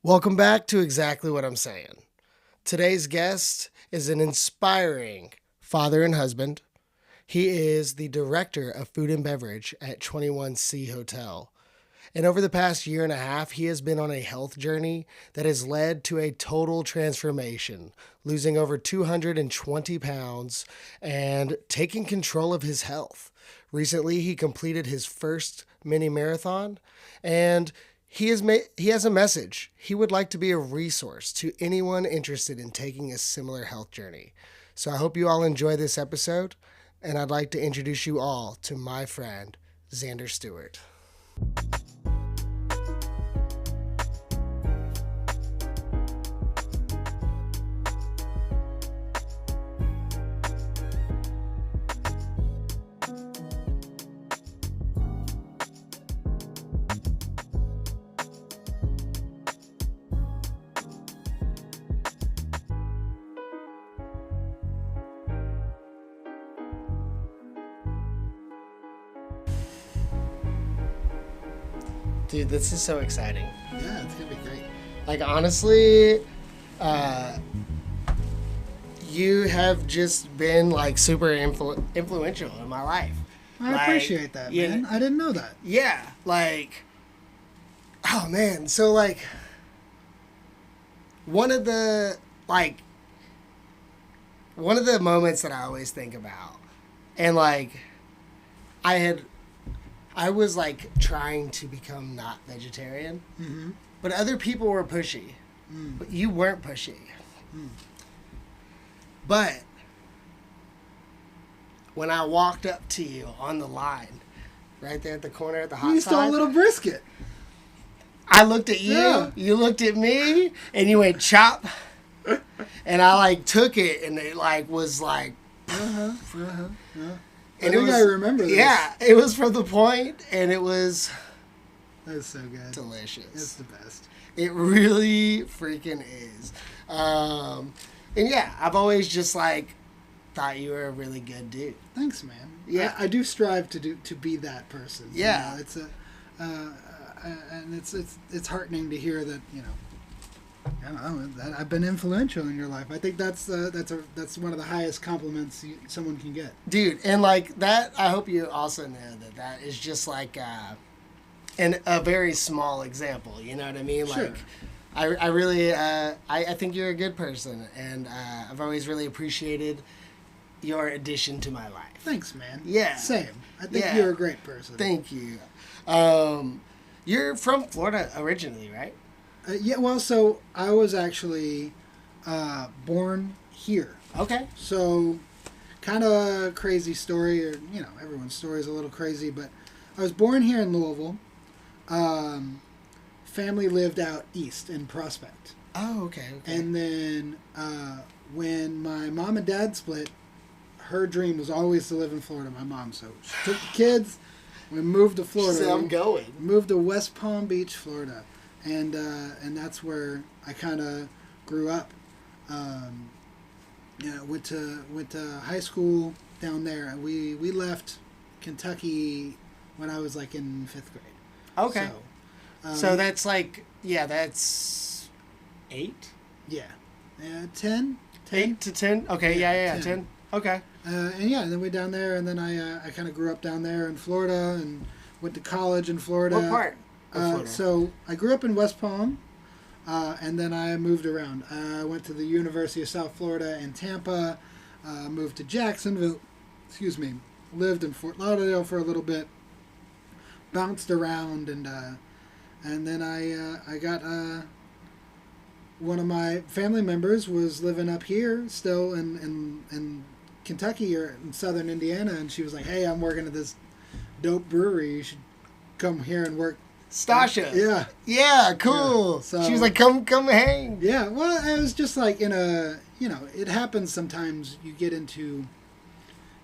Welcome back to Exactly What I'm Saying. Today's guest is an inspiring father and husband. He is the director of food and beverage at 21C Hotel. And over the past year and a half, he has been on a health journey that has led to a total transformation, losing over 220 pounds and taking control of his health. Recently, he completed his first mini marathon, and he has a message. He would like to be a resource to anyone interested in taking a similar health journey. So I hope you all enjoy this episode, and I'd like to introduce you all to my friend, Xander Stewart. Dude, this is so exciting. Yeah, it's gonna be great. Like, honestly, you have just been, like, super influential in my life. I Like, appreciate that, you man. know- I didn't know that. Yeah, like, oh, man. So, like, one of the, like, one of the moments that I always think about, and, like, I was, like, trying to become not vegetarian, Mm-hmm. but other people were pushy. But you weren't pushy. But when I walked up to you on the line, right there at the corner at the hot You stole a side, little brisket. I looked at you, Yeah. you looked at me, and you went chop. And I, like, took it, and it, like, was like, Yeah. I and think I remember this. Yeah, it was from the point, and it was That's so good. delicious. It's the best. It really freaking is. And yeah, I've always just, like, thought you were a really good dude. Thanks, man. Yeah. I do strive to be that person. Yeah. You know, it's and it's heartening to hear that, you know. I don't know, that I've been influential in your life. I think that's one of the highest compliments someone can get. Dude, and, like, that, I hope you also know that that is just, like, a very small example, you know what I mean? Sure. Like, I really, I think you're a good person, and I've always really appreciated your addition to my life. Thanks, man. Yeah. Same. I think Yeah. you're a great person. Thank you. You're from Florida originally, right? Yeah, well, so I was actually born here. Okay. So, kind of a crazy story, or, you know, everyone's story is a little crazy, but I was born here in Louisville. Family lived out east in Prospect. Oh, okay. And then when my mom and dad split, her dream was always to live in Florida, my mom. So she took the kids, we moved to Florida. So I'm going. Moved to West Palm Beach, Florida. And that's where I kind of grew up. Yeah, went to high school down there. We left Kentucky when I was, like, in 5th grade. Okay. So, So that's like, yeah, that's 8? yeah, 10. 8 to 10? Okay, yeah, 10. 10. Okay. And yeah, then we down there, and then I kind of grew up down there in Florida, and went to college in Florida. What part of Florida? So I grew up in West Palm, and then I moved around. I went to the University of South Florida in Tampa, moved to Jacksonville, lived in Fort Lauderdale for a little bit, bounced around, and then I got one of my family members was living up here still in Kentucky or in southern Indiana, and she was like, "Hey, I'm working at this dope brewery. You should come here and work." Stasha. Yeah. Yeah, cool. Yeah, so- she was like, come hang. Yeah, well, I was just like in a, you know, it happens sometimes you get into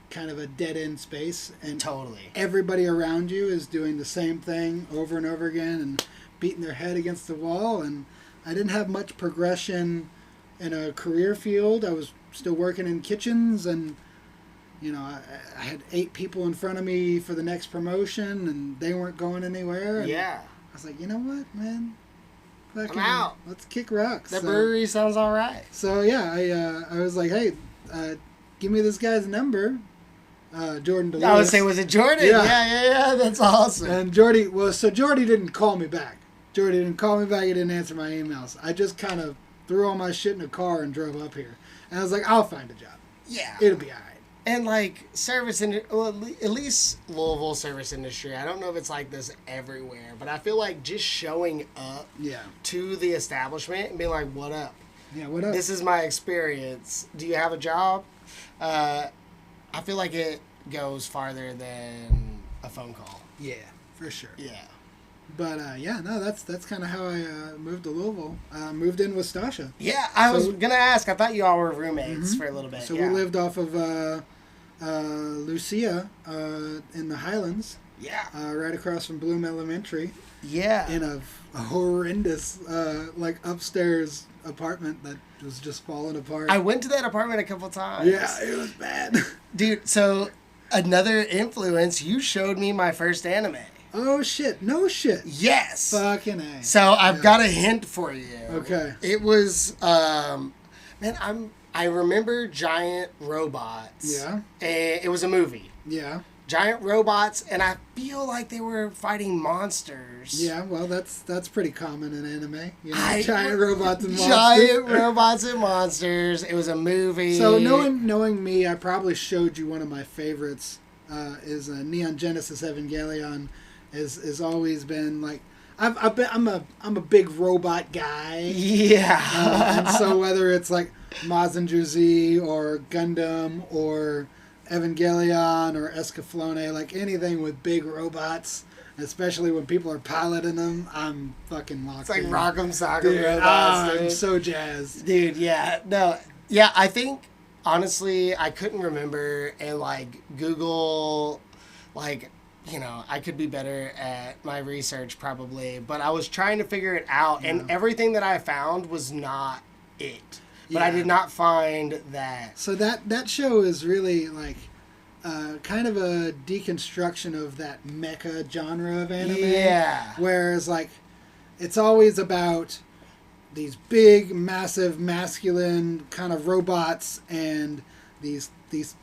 kind of a dead end space, and Totally. everybody around you is doing the same thing over and over again and beating their head against the wall, and I didn't have much progression in a career field. I was still working in kitchens, and you know, I had 8 people in front of me for the next promotion, and they weren't going anywhere. And Yeah. I was like, you know what, man? fucking, out. let's kick rocks. The brewery sounds all right. So yeah, I was like, hey, give me this guy's number. Jordan DeLewis. I would say, was it Jordan? Yeah. That's awesome. And Jordy didn't call me back. Jordy didn't call me back. He didn't answer my emails. I just kind of threw all my shit in a car and drove up here. And I was like, I'll find a job. Yeah. It'll be all right. And like at least Louisville service industry. I don't know if it's like this everywhere, but I feel like just showing up to the establishment and being like, "What up? Yeah, what up? This is my experience. Do you have a job?" I feel like it goes farther than a phone call. Yeah, for sure. Yeah. But that's kind of how I moved to Louisville. Moved in with Stasha. Yeah, I was gonna ask. I thought you all were roommates for a little bit. So we lived off of Lucia in the Highlands. Yeah. Right across from Bloom Elementary. Yeah. In a horrendous like upstairs apartment that was just falling apart. I went to that apartment a couple times. Yeah, it was bad. Dude, so another influence, you showed me my first anime. Oh shit! No shit. Yes. Fucking A. So I've got a hint for you. Okay. It was I remember giant robots. Yeah. And it was a movie. Yeah. Giant robots, and I feel like they were fighting monsters. Yeah, well, that's pretty common in anime. You know, giant robots and monsters. Giant robots and monsters. It was a movie. So knowing me, I probably showed you one of my favorites. Is Neon Genesis Evangelion. Has always been like I'm a big robot guy. Yeah. And so whether it's like Mazinger Z or Gundam or Evangelion or Escaflowne, like anything with big robots, especially when people are piloting them, I'm fucking locked in. It's like Rock'em Sock'em robots, dude. I'm so jazzed. Dude, yeah. No, yeah, I think, honestly, I couldn't remember, and, like, Google, like, you know, I could be better at my research probably, but I was trying to figure it out, and everything that I found was not it. But I did not find that. So that show is really like kind of a deconstruction of that mecha genre of anime. Yeah. Whereas like it's always about these big, massive, masculine kind of robots, and these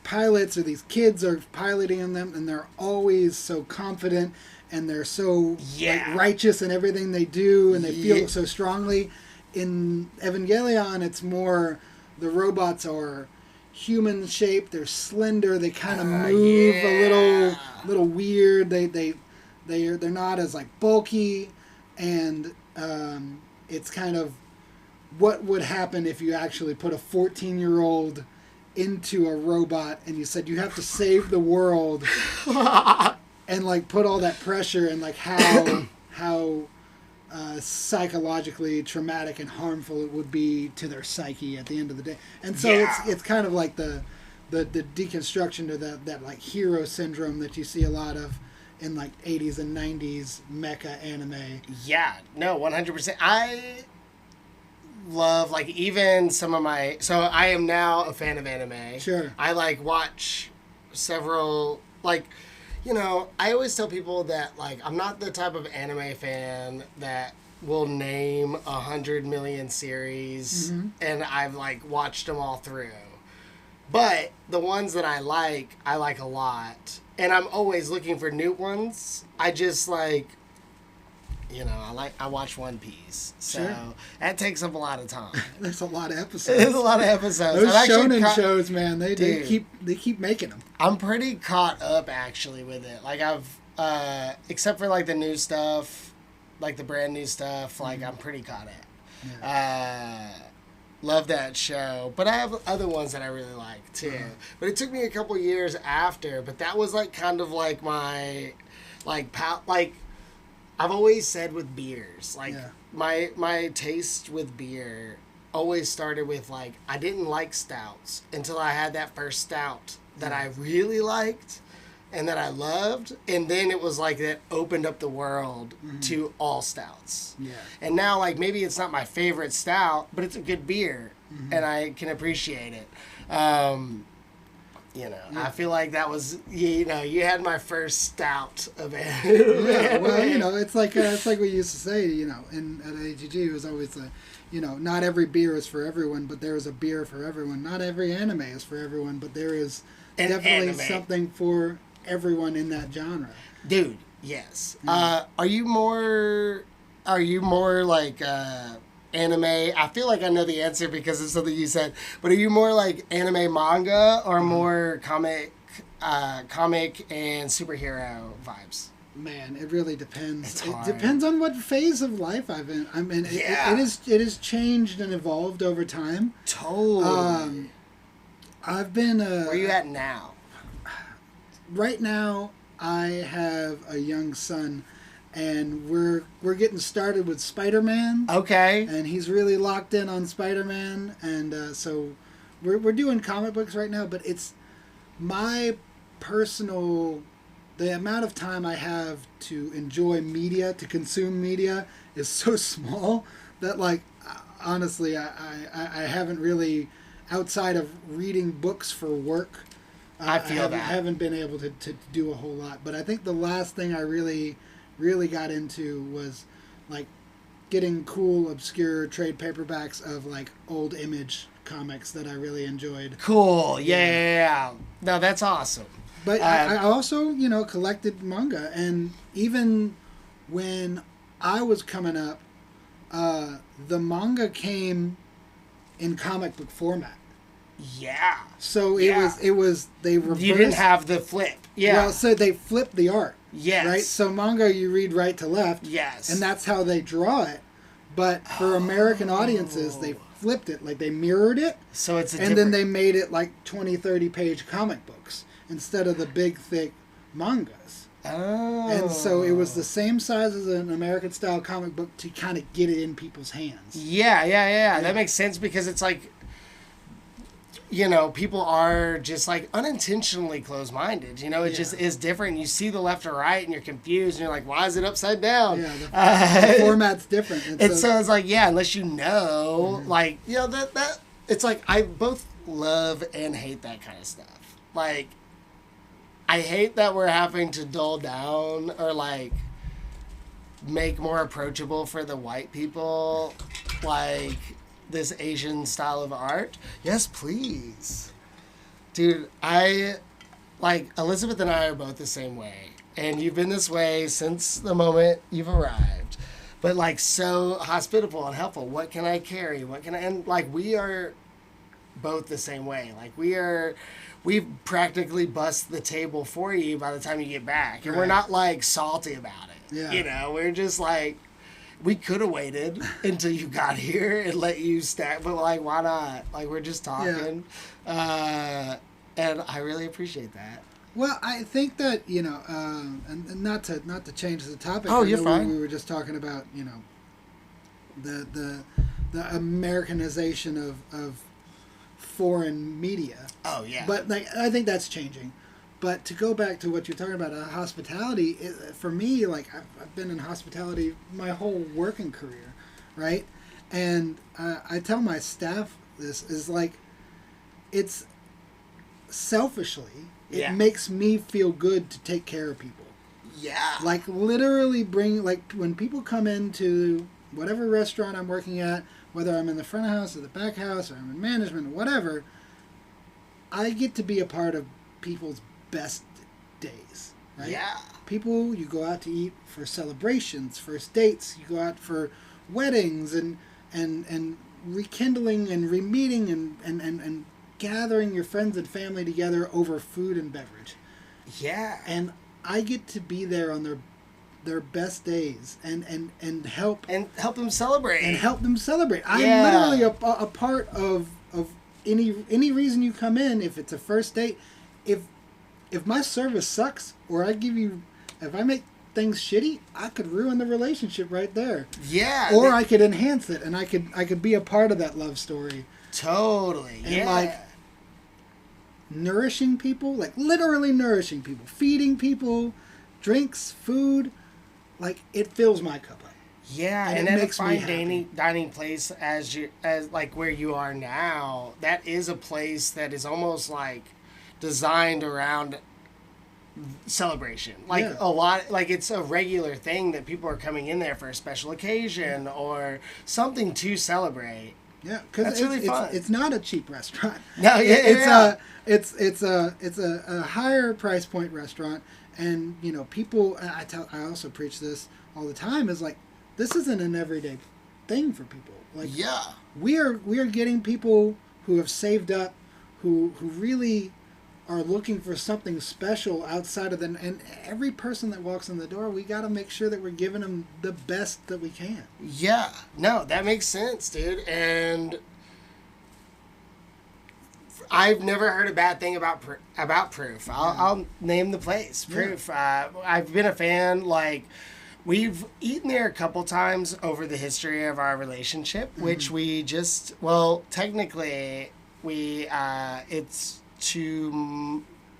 pilots or these kids are piloting them, and they're always so confident and they're so like, righteous in everything they do, and they feel so strongly. In Evangelion, it's more the robots are human shaped. They're slender. They kind of move a little weird. They're not as like bulky, and it's kind of what would happen if you actually put a 14-year-old into a robot and you said you have to save the world, and like put all that pressure, and like how psychologically traumatic and harmful it would be to their psyche at the end of the day. And so it's kind of like the deconstruction to that like hero syndrome that you see a lot of in like 80s and 90s mecha anime. Yeah, no, 100%. I love like even some of my, so I am now a fan of anime. Sure. I like watch several, like, you know, I always tell people that, like, I'm not the type of anime fan that will name 100 million series, and I've, like, watched them all through. But the ones that I like a lot. And I'm always looking for new ones. I just, like, you know, I watch One Piece. So that takes up a lot of time. There's a lot of episodes. There's a lot of episodes. Those shonen shows, man, they keep making them. I'm pretty caught up actually with it. Like I've except for like the new stuff, like the brand new stuff, like I'm pretty caught up. Yeah. Love that show. But I have other ones that I really like too. But it took me a couple years after, but that was like kind of like my like I've always said with beers, like my taste with beer always started with like I didn't like stouts until I had that first stout that I really liked and that I loved, and then it was like that opened up the world to all stouts. Yeah. And now like maybe it's not my favorite stout, but it's a good beer and I can appreciate it. You know, Yeah. I feel like that was, you know, you had my first stout of it. Yeah, well, you know, it's like we used to say, you know, at AGG, it was always you know, not every beer is for everyone, but there is a beer for everyone. Not every anime is for everyone, but there is definitely anime. something for everyone in that genre. Dude, yes. Yeah. Are you more like anime? I feel like I know the answer because it's something you said, but are you more like anime manga or more comic and superhero vibes? Man, it really depends. It's It hard. depends on what phase of life I'm in. Yeah. It has changed and evolved over time. Totally. I've been Where are you at now? right now. I have a young son, and we're getting started with Spider-Man. Okay. And he's really locked in on Spider-Man, and so we're doing comic books right now. But it's my personal, the amount of time I have to enjoy media, to consume media, is so small that, like, honestly, I haven't really, outside of reading books for work, I feel that. I haven't been able to do a whole lot. But I think the last thing I really got into was, like, getting cool, obscure trade paperbacks of, like, old Image comics that I really enjoyed. Cool. Yeah. No, that's awesome. But I also, you know, collected manga. And even when I was coming up, the manga came in comic book format. Yeah. So Yeah. it was they reversed. You didn't have the flip. Yeah. Well, so they flipped the art. Yes. Right? So manga you read right to left. Yes. And that's how they draw it. But for American audiences, they flipped it. Like, they mirrored it. So it's and then they made it like 20, 30-page comic books instead of the big, thick mangas. Oh. And so it was the same size as an American-style comic book to kind of get it in people's hands. Yeah. That makes sense because it's like, you know, people are just like unintentionally closed-minded. You know, it just is different. You see the left or right and you're confused and you're like, why is it upside down? Yeah, the format's different. And so it's like, yeah, unless you know, like, you know, that it's like I both love and hate that kind of stuff. Like, I hate that we're having to dull down or, like, make more approachable for the white people, like, this Asian style of art. Yes, please. Dude, Elizabeth and I are both the same way. And you've been this way since the moment you've arrived. But, like, so hospitable and helpful. What can I carry? And, like, we are both the same way. Like, we've practically bust the table for you by the time you get back. And we're not, like, salty about it. Yeah. You know, we're just, like, we could have waited until you got here and let you stack, but, like, why not? Like, we're just talking. Yeah. And I really appreciate that. Well, I think that, you know, and not to change the topic. Oh, you're fine. We were just talking about, you know, the Americanization of foreign media. Oh, yeah. But, like, I think that's changing. But to go back to what you're talking about, hospitality, for me, like, I've been in hospitality my whole working career, right? And I tell my staff this is, like, it's selfishly, it makes me feel good to take care of people. Yeah. Like, literally like, when people come into whatever restaurant I'm working at, whether I'm in the front of house or the back house or I'm in management or whatever, I get to be a part of people's best days, right? Yeah. People, you go out to eat for celebrations, first dates, you go out for weddings and rekindling and re-meeting and gathering your friends and family together over food and beverage. Yeah. And I get to be there on their best days and help them celebrate. And help them celebrate. I'm literally a part of any reason you come in. If it's a first date, if my service sucks or if I make things shitty, I could ruin the relationship right there. Yeah. Or I could enhance it and I could be a part of that love story. Totally. And like nourishing people, like literally nourishing people, feeding people, drinks, food, like it fills my cup up. Yeah, and at a fine dining place as like where you are now, that is a place that is almost like designed around celebration. Like Yeah. a lot, like it's a regular thing that people are coming in there for a special occasion or something to celebrate. Yeah, because That's really fun. It's not a cheap restaurant. No, yeah. It's a higher price point restaurant, and you know people. I also preach this all the time. Is like this isn't an everyday thing for people. Like Yeah. we are getting people who have saved up, who really are looking for something special outside of them. And every person that walks in the door, we got to make sure that we're giving them the best that we can. Yeah. No, that makes sense, dude. And I've never heard a bad thing about Proof. I'll name the place, Proof. I've been a fan. Like, we've eaten there a couple times over the history of our relationship, which we just, well, technically, it's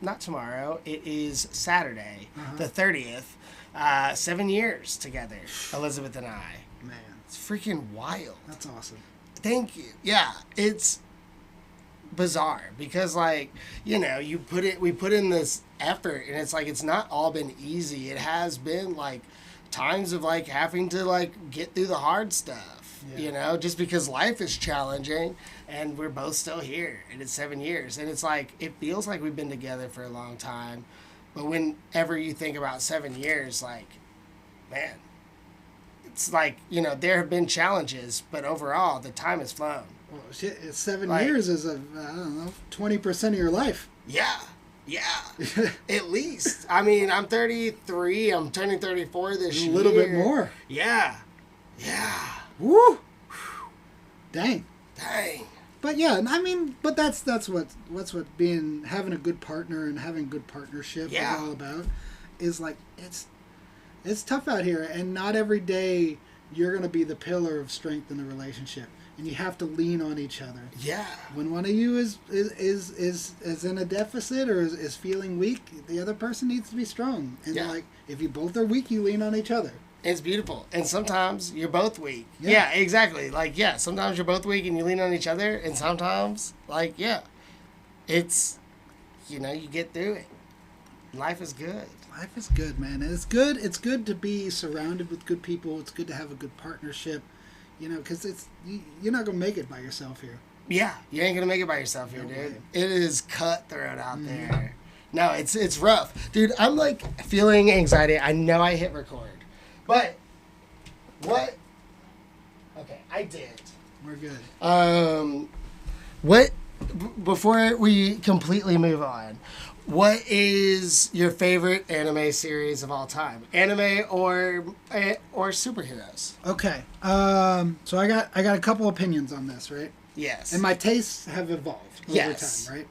not tomorrow. It is Saturday, the 30th. 7 years together, Elizabeth and I. Man, It's freaking wild. that's awesome. Thank you. Yeah, it's bizarre because, like, you know, we put in this effort, and it's like it's not all been easy. It has been like times of like having to like get through the hard stuff. You know, just because life is challenging, and we're both still here, and it's 7 years, and it's like it feels like we've been together for a long time, but whenever you think about 7 years, like, man, it's like, you know, there have been challenges, but overall the time has flown. Well, shit, it's 7 Like- years is I don't know, 20% of your life. Yeah. At least. I mean, I'm 33. I'm turning 34 this A year. little bit more. Yeah. Woo! Dang. Dang. But yeah, I mean, but that's what having a good partner and having good partnership is all about. Is like it's tough out here, and not every day you're gonna be the pillar of strength in the relationship, and you have to lean on each other. Yeah. When one of you is in a deficit or is feeling weak, the other person needs to be strong. And like if you both are weak, you lean on each other. It's beautiful. And sometimes you're both weak. Yeah, exactly. Like, yeah, sometimes you're both weak and you lean on each other. And sometimes, like, yeah, it's, you know, you get through it. Life is good. Life is good, man. And it's good. It's good to be surrounded with good people. It's good to have a good partnership, you know, because you're not going to make it by yourself here. Yeah, you ain't going to make it by yourself here, dude. way. It is cutthroat out there. No, it's rough. Dude, I'm, like, feeling anxiety. I know I hit record. But, what? Okay, I did. We're good. Before we completely move on, what is your favorite anime series of all time? Anime or superheroes? Okay. So I got a couple opinions on this, right? Yes. And my tastes have evolved over Yes. time, right?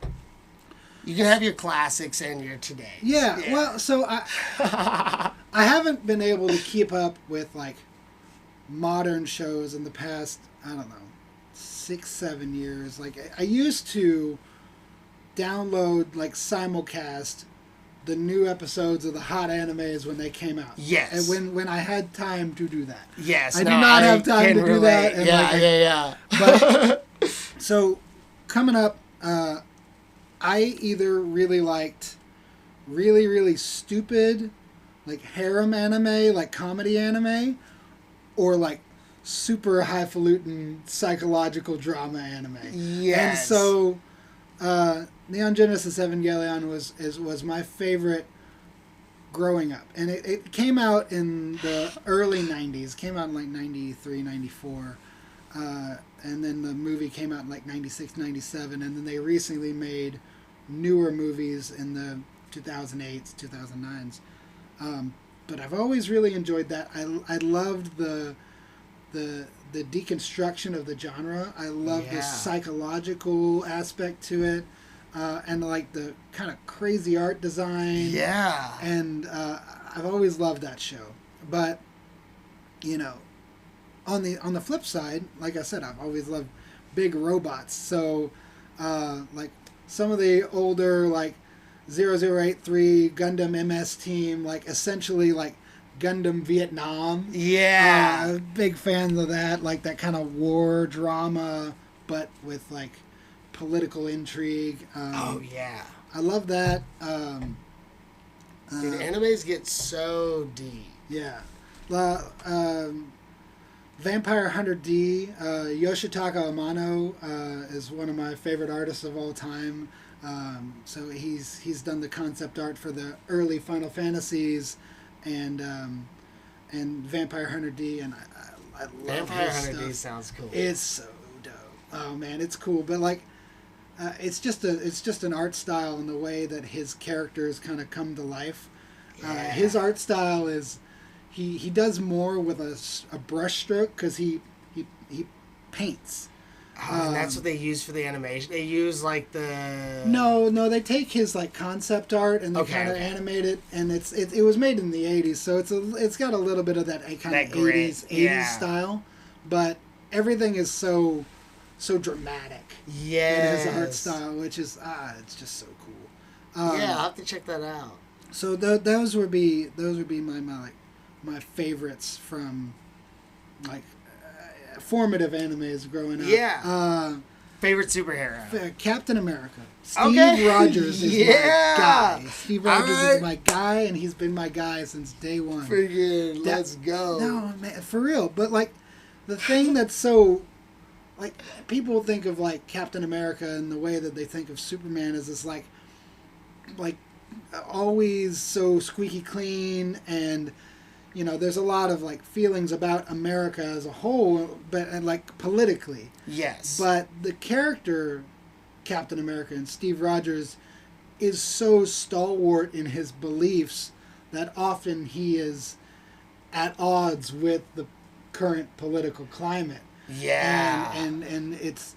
You can have your classics and your todays. Yeah. Well, so I haven't been able to keep up with like modern shows in the past, I don't know, 6-7 years. Like I used to download like simulcast the new episodes of the hot animes when they came out. Yes. And when I had time to do that. Yes. I do not have time to do that. And Yeah. But so coming up, I either really liked really stupid like harem anime, like comedy anime, or like super highfalutin psychological drama anime. Yes. And so Neon Genesis Evangelion was my favorite growing up. And it came out in the early 90s. It came out in like 93, 94. And then the movie came out in like 96, 97. And then they recently made newer movies in the 2008s, 2009s. But I've always really enjoyed that. I loved the deconstruction of the genre. I love the psychological aspect to it, and like the kind of crazy art design. Yeah. And I've always loved that show. But you know, on the flip side, like I said, I've always loved big robots. So like some of the older like 0083 Gundam MS Team, like essentially like Gundam Vietnam. Yeah. Big fans of that, like that kind of war drama, but with like political intrigue. Oh yeah. I love that. Dude, animes get so deep. Yeah. Vampire Hunter D, Yoshitaka Amano is one of my favorite artists of all time. So he's done the concept art for the early Final Fantasies and Vampire Hunter D, and I love Vampire his Hunter stuff. D sounds cool. It's so dope. Oh man, it's cool. But like, it's just an art style and the way that his characters kind of come to life. Yeah. His art style is he does more with a brush stroke because he paints. Oh, and that's what they use for the animation. They use like the No, they take his like concept art and they Okay, kind of okay. animate it, and it was made in the '80s, so it's got a little bit of that kind That of grit, '80s yeah. style, but everything is so dramatic in his art style, which is it's just so cool. Yeah, I'll have to check that out. So those would be my favorites from like formative animes growing up. Yeah. Favorite superhero? Captain America. Steve Okay. Rogers is my guy. Steve Rogers Alright. is my guy, and he's been my guy since day one. Friggin' let's go. No, man, for real. But like, the thing that's so, like, people think of like Captain America and the way that they think of Superman is this like always so squeaky clean, and you know, there's a lot of like feelings about America as a whole, but and like politically. Yes. But the character Captain America and Steve Rogers is so stalwart in his beliefs that often he is at odds with the current political climate. Yeah. And it's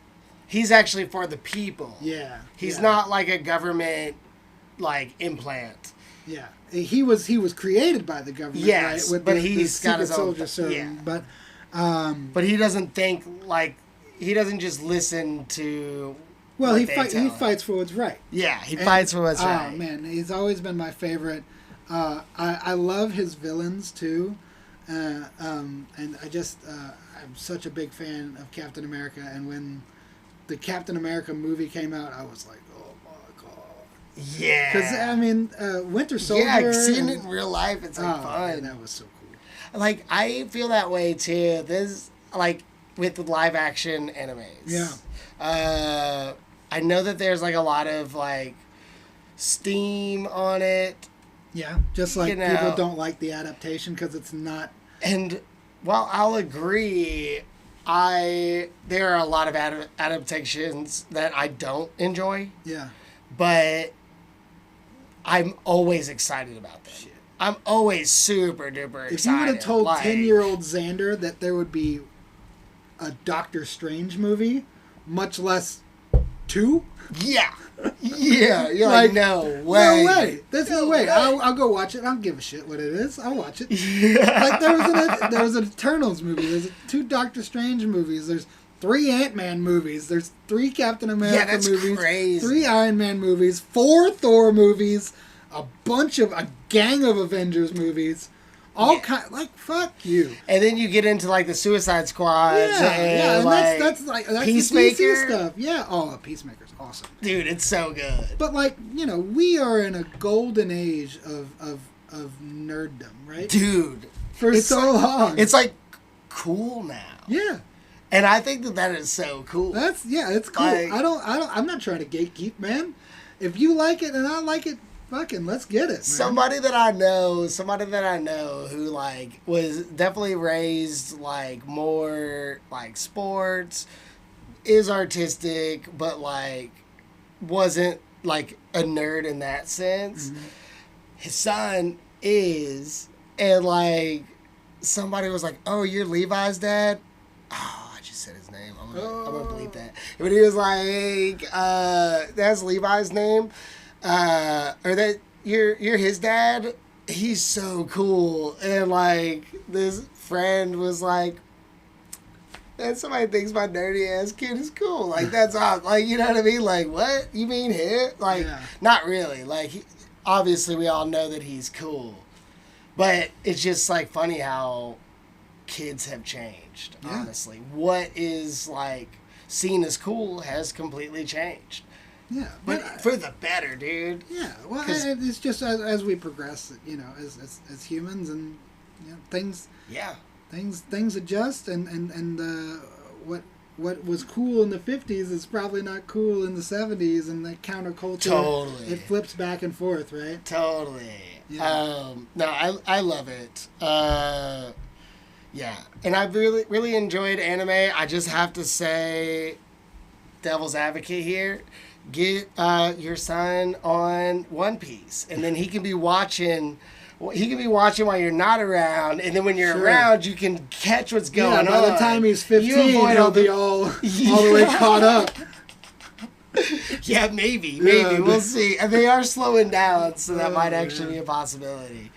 he's actually for the people. yeah. He's yeah, not like a government like implant. Yeah. He was created by the government, Yes, right? With but the he's got secret his own soldier serum. yeah. But But he doesn't think like he doesn't just listen to well, what he they tell him. fights for what's right. Yeah, he fights for what's right. Oh man, he's always been my favorite. I love his villains too, and I just I'm such a big fan of Captain America. And when the Captain America movie came out, I was like, oh my god. Yeah. Because I mean, Winter Soldier. Yeah, seeing it in real life, it's like oh, fun. man, that was so cool. Like I feel that way too. This like with the live action animes. Yeah. I know that there's like a lot of like steam on it, Yeah, just like You know. people don't like the adaptation because it's not. and while I'll agree, there are a lot of adaptations that I don't enjoy, Yeah. but I'm always excited about them. Shit. I'm always super duper excited. If you would have told like, 10-year-old Xander that there would be a Doctor Strange movie, much less 2, yeah, you're like, no way, no way. There's no way. way. I'll go watch it. I don't give a shit what it is. I'll watch it. Yeah. Like there was an Eternals movie. There's 2 Doctor Strange movies. There's 3 Ant-Man movies. There's 3 Captain America that's movies. crazy. 3 Iron Man movies. 4 Thor movies. A gang of Avengers movies. All kind like fuck you. And then you get into like the Suicide Squad. Yeah, and like, that's the Peacemaker DC stuff. Yeah, oh, Peacemaker's awesome. dude, it's so good. But like, you know, we are in a golden age of nerddom, right? Dude, For it's so like, long. it's like cool now, yeah. and I think that is so cool. It's cool. Like- I'm not trying to gatekeep, man. If you like it and I like it, fucking let's get it, man. Somebody that I know who like was definitely raised like more like sports, is artistic, but like wasn't like a nerd in that sense. Mm-hmm. His son is, and like somebody was like, "Oh, you're Levi's dad." Oh, I just said his name. I'm gonna bleep that. But he was like, "That's Levi's name." Or that you're his dad. He's so cool. And like this friend was like, and somebody thinks my nerdy ass kid is cool. Like that's all. Like, you know what I mean? Like, what you mean him? Like, Yeah. not really. Like, obviously we all know that he's cool, but it's just like funny how kids have changed. Yeah. Honestly, what is like seen as cool has completely changed. Yeah, but for the better, dude. Yeah, well, it's just as we progress, you know, as humans, and you know, things adjust, and what was cool in the 50s is probably not cool in the 70s, and the counterculture, totally, it flips back and forth, right? Totally. Yeah. No, I love it. Yeah, and I've really enjoyed anime. I just have to say, devil's advocate here. Get your son on One Piece, and then he can be watching. He can be watching while you're not around, and then when you're around, you can catch what's going on. By the time he's 15, he'll be all the way caught up. Yeah, maybe we'll see. And they are slowing down, so that might actually be a possibility.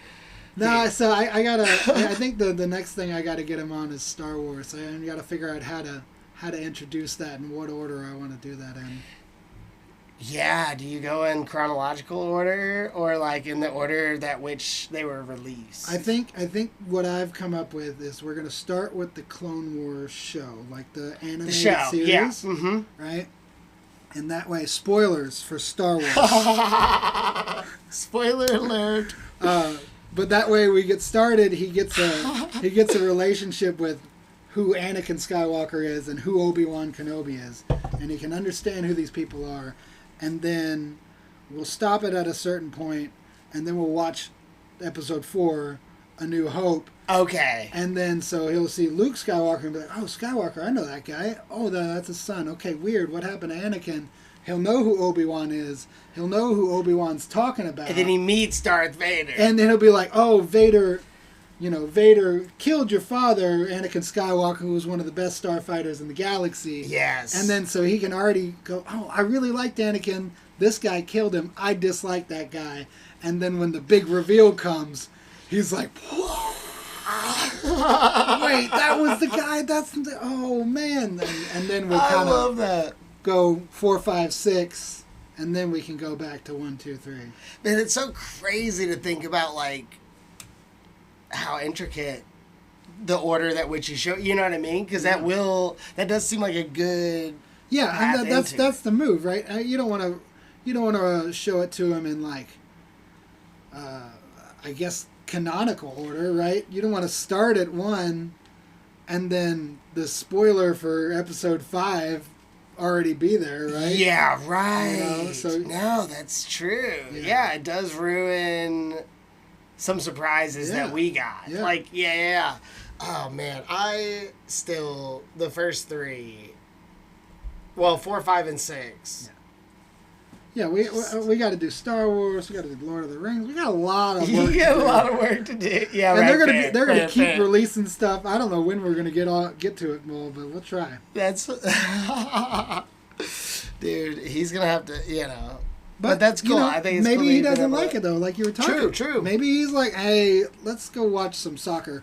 No, so I gotta. I think the next thing I gotta get him on is Star Wars. I gotta figure out how to introduce that and what order I want to do that in. Yeah, do you go in chronological order or like in the order that which they were released? I think what I've come up with is we're gonna start with the Clone Wars show, like the animated series, yeah. Mm-hmm. Right? And that way, spoilers for Star Wars. Spoiler alert. But that way, we get started. He gets a relationship with who Anakin Skywalker is and who Obi-Wan Kenobi is, and he can understand who these people are. And then we'll stop it at a certain point, and then we'll watch Episode 4, A New Hope. Okay. And then so he'll see Luke Skywalker and be like, "Oh, Skywalker, I know that guy. Oh, that's his son. Okay, weird. What happened to Anakin?" He'll know who Obi-Wan is. He'll know who Obi-Wan's talking about. And then he meets Darth Vader. And then he'll be like, "Oh, Vader, Vader killed your father, Anakin Skywalker, who was one of the best starfighters in the galaxy." Yes. And then so he can already go, "Oh, I really liked Anakin. This guy killed him. I dislike that guy." And then when the big reveal comes, he's like, "Whoa. Wait, that was the guy. Oh man!" And then we'll kind of go 4, 5, 6, and then we can go back to 1, 2, 3. Man, it's so crazy to think about like how intricate the order that which you show. You know what I mean? Because that does seem like a good. Yeah, and that's the move, right? You don't want to show it to him in like, I guess, canonical order, right? You don't want to start at 1 and then the spoiler for episode 5 already be there, right? Yeah, right. No, that's true. Yeah, it does ruin some surprises that we got. Yeah. Like, yeah. Oh, man. The first 3, 4, 5, and 6. Yeah, we got to do Star Wars. We got to do Lord of the Rings. We got a lot of work. You got a lot of work to do. Yeah, and right. they're gonna keep releasing stuff. I don't know when we're gonna get to it more, but we'll try. That's dude. He's gonna have to, But that's cool. I think it's maybe cool he doesn't like it though. Like you were talking. True. Maybe he's like, "Hey, let's go watch some soccer."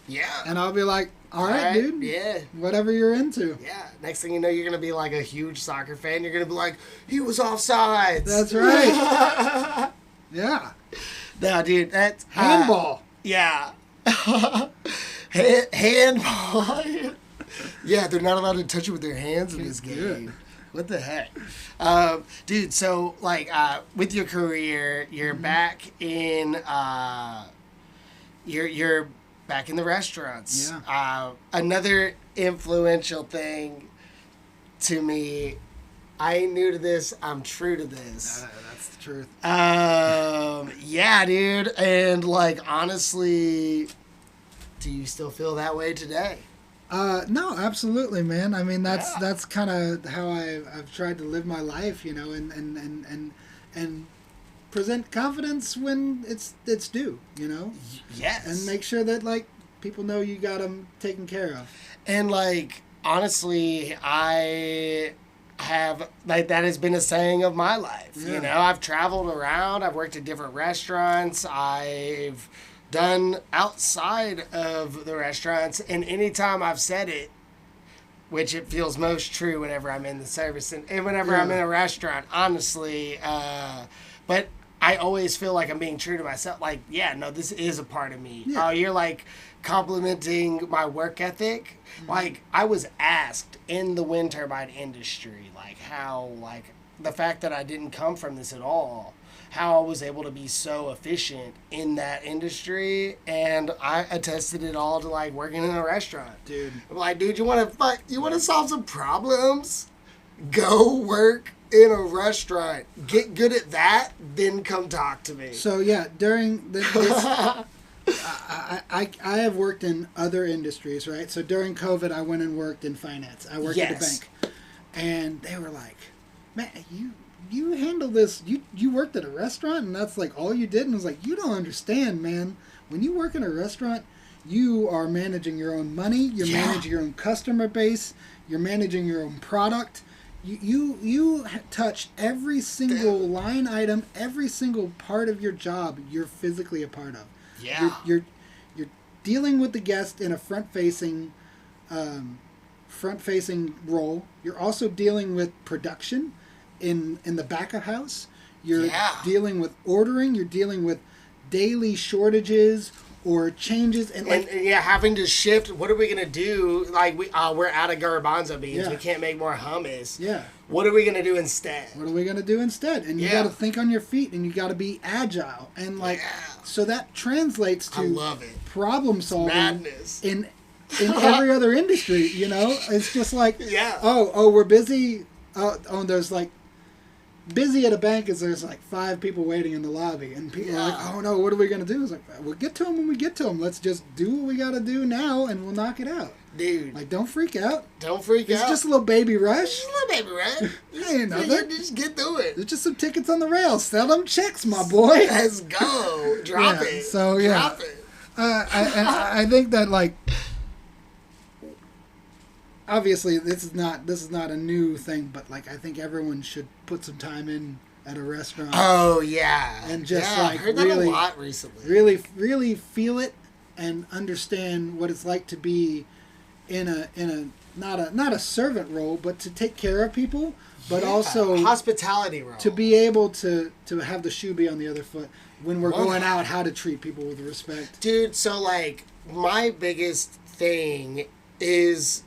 Yeah. And I'll be like, all right, dude. Yeah. Whatever you're into. Yeah. Next thing you know, you're going to be like a huge soccer fan. You're going to be like, he was offsides. That's right. Yeah. No, dude, that's... handball. Yeah. Handball. Yeah, they're not allowed to touch it with their hands in this game. Good. What the heck? Dude, so, with your career, you're back in... You're back in the restaurants. Yeah. Another influential thing to me. I ain't new to this. I'm true to this. That's the truth. Yeah, dude. And honestly, do you still feel that way today? No, absolutely, man. I mean, that's kind of how I've tried to live my life, and present confidence when it's due, Yes. and make sure that people know you got them taken care of. And honestly, I have that has been a saying of my life. Yeah. I've traveled around. I've worked at different restaurants. I've done outside of the restaurants, and anytime I've said it, which it feels most true whenever I'm in the service and whenever I'm in a restaurant, honestly. But I always feel like I'm being true to myself. This is a part of me. Yeah. Oh, you're complimenting my work ethic. Mm-hmm. I was asked in the wind turbine industry, how the fact that I didn't come from this at all, how I was able to be so efficient in that industry, and I attested it all to like working in a restaurant. Dude. I'm like, dude, you want to solve some problems? Go work in a restaurant. Get good at that, then come talk to me. So yeah, during this, I have worked in other industries, right? So during COVID, I went and worked in finance. I worked at a bank, and they were like, "Man, you handle this. You worked at a restaurant, and that's like all you did." And I was like, "You don't understand, man. When you work in a restaurant, you are managing your own money. You're managing your own customer base. You're managing your own product." You touch every single line item, every single part of your job. You're physically a part of. Yeah. You're dealing with the guest in a front facing role. You're also dealing with production in the back of house. You're dealing with ordering. You're dealing with daily shortages or changes and having to shift. What are we gonna do? Like we're out of garbanzo beans. We can't make more hummus. Yeah. What are we gonna do instead? And you got to think on your feet, and you got to be agile, and so that translates to I love it. Problem solving. Madness. in every other industry. You know, it's just like we're busy. There's like. Busy at a bank is there's like 5 people waiting in the lobby, and people are like, "Oh no, what are we gonna do?" It's like, "We'll get to them when we get to them. Let's just do what we gotta do now, and we'll knock it out." Dude, like, don't freak out. It's just a little baby rush. Ain't nothing. Just get through it. There's just some tickets on the rails. Sell them checks, my boy. Let's go. Drop it. So Drop it. I think that like. Obviously, this is not a new thing, but like I think everyone should put some time in at a restaurant. Oh yeah, and just I've heard that a lot recently. Really feel it and understand what it's like to be in a not a servant role, but to take care of people, but also hospitality role. To be able to have the shoe be on the other foot when we're going out, how to treat people with respect. Dude, so like my biggest thing is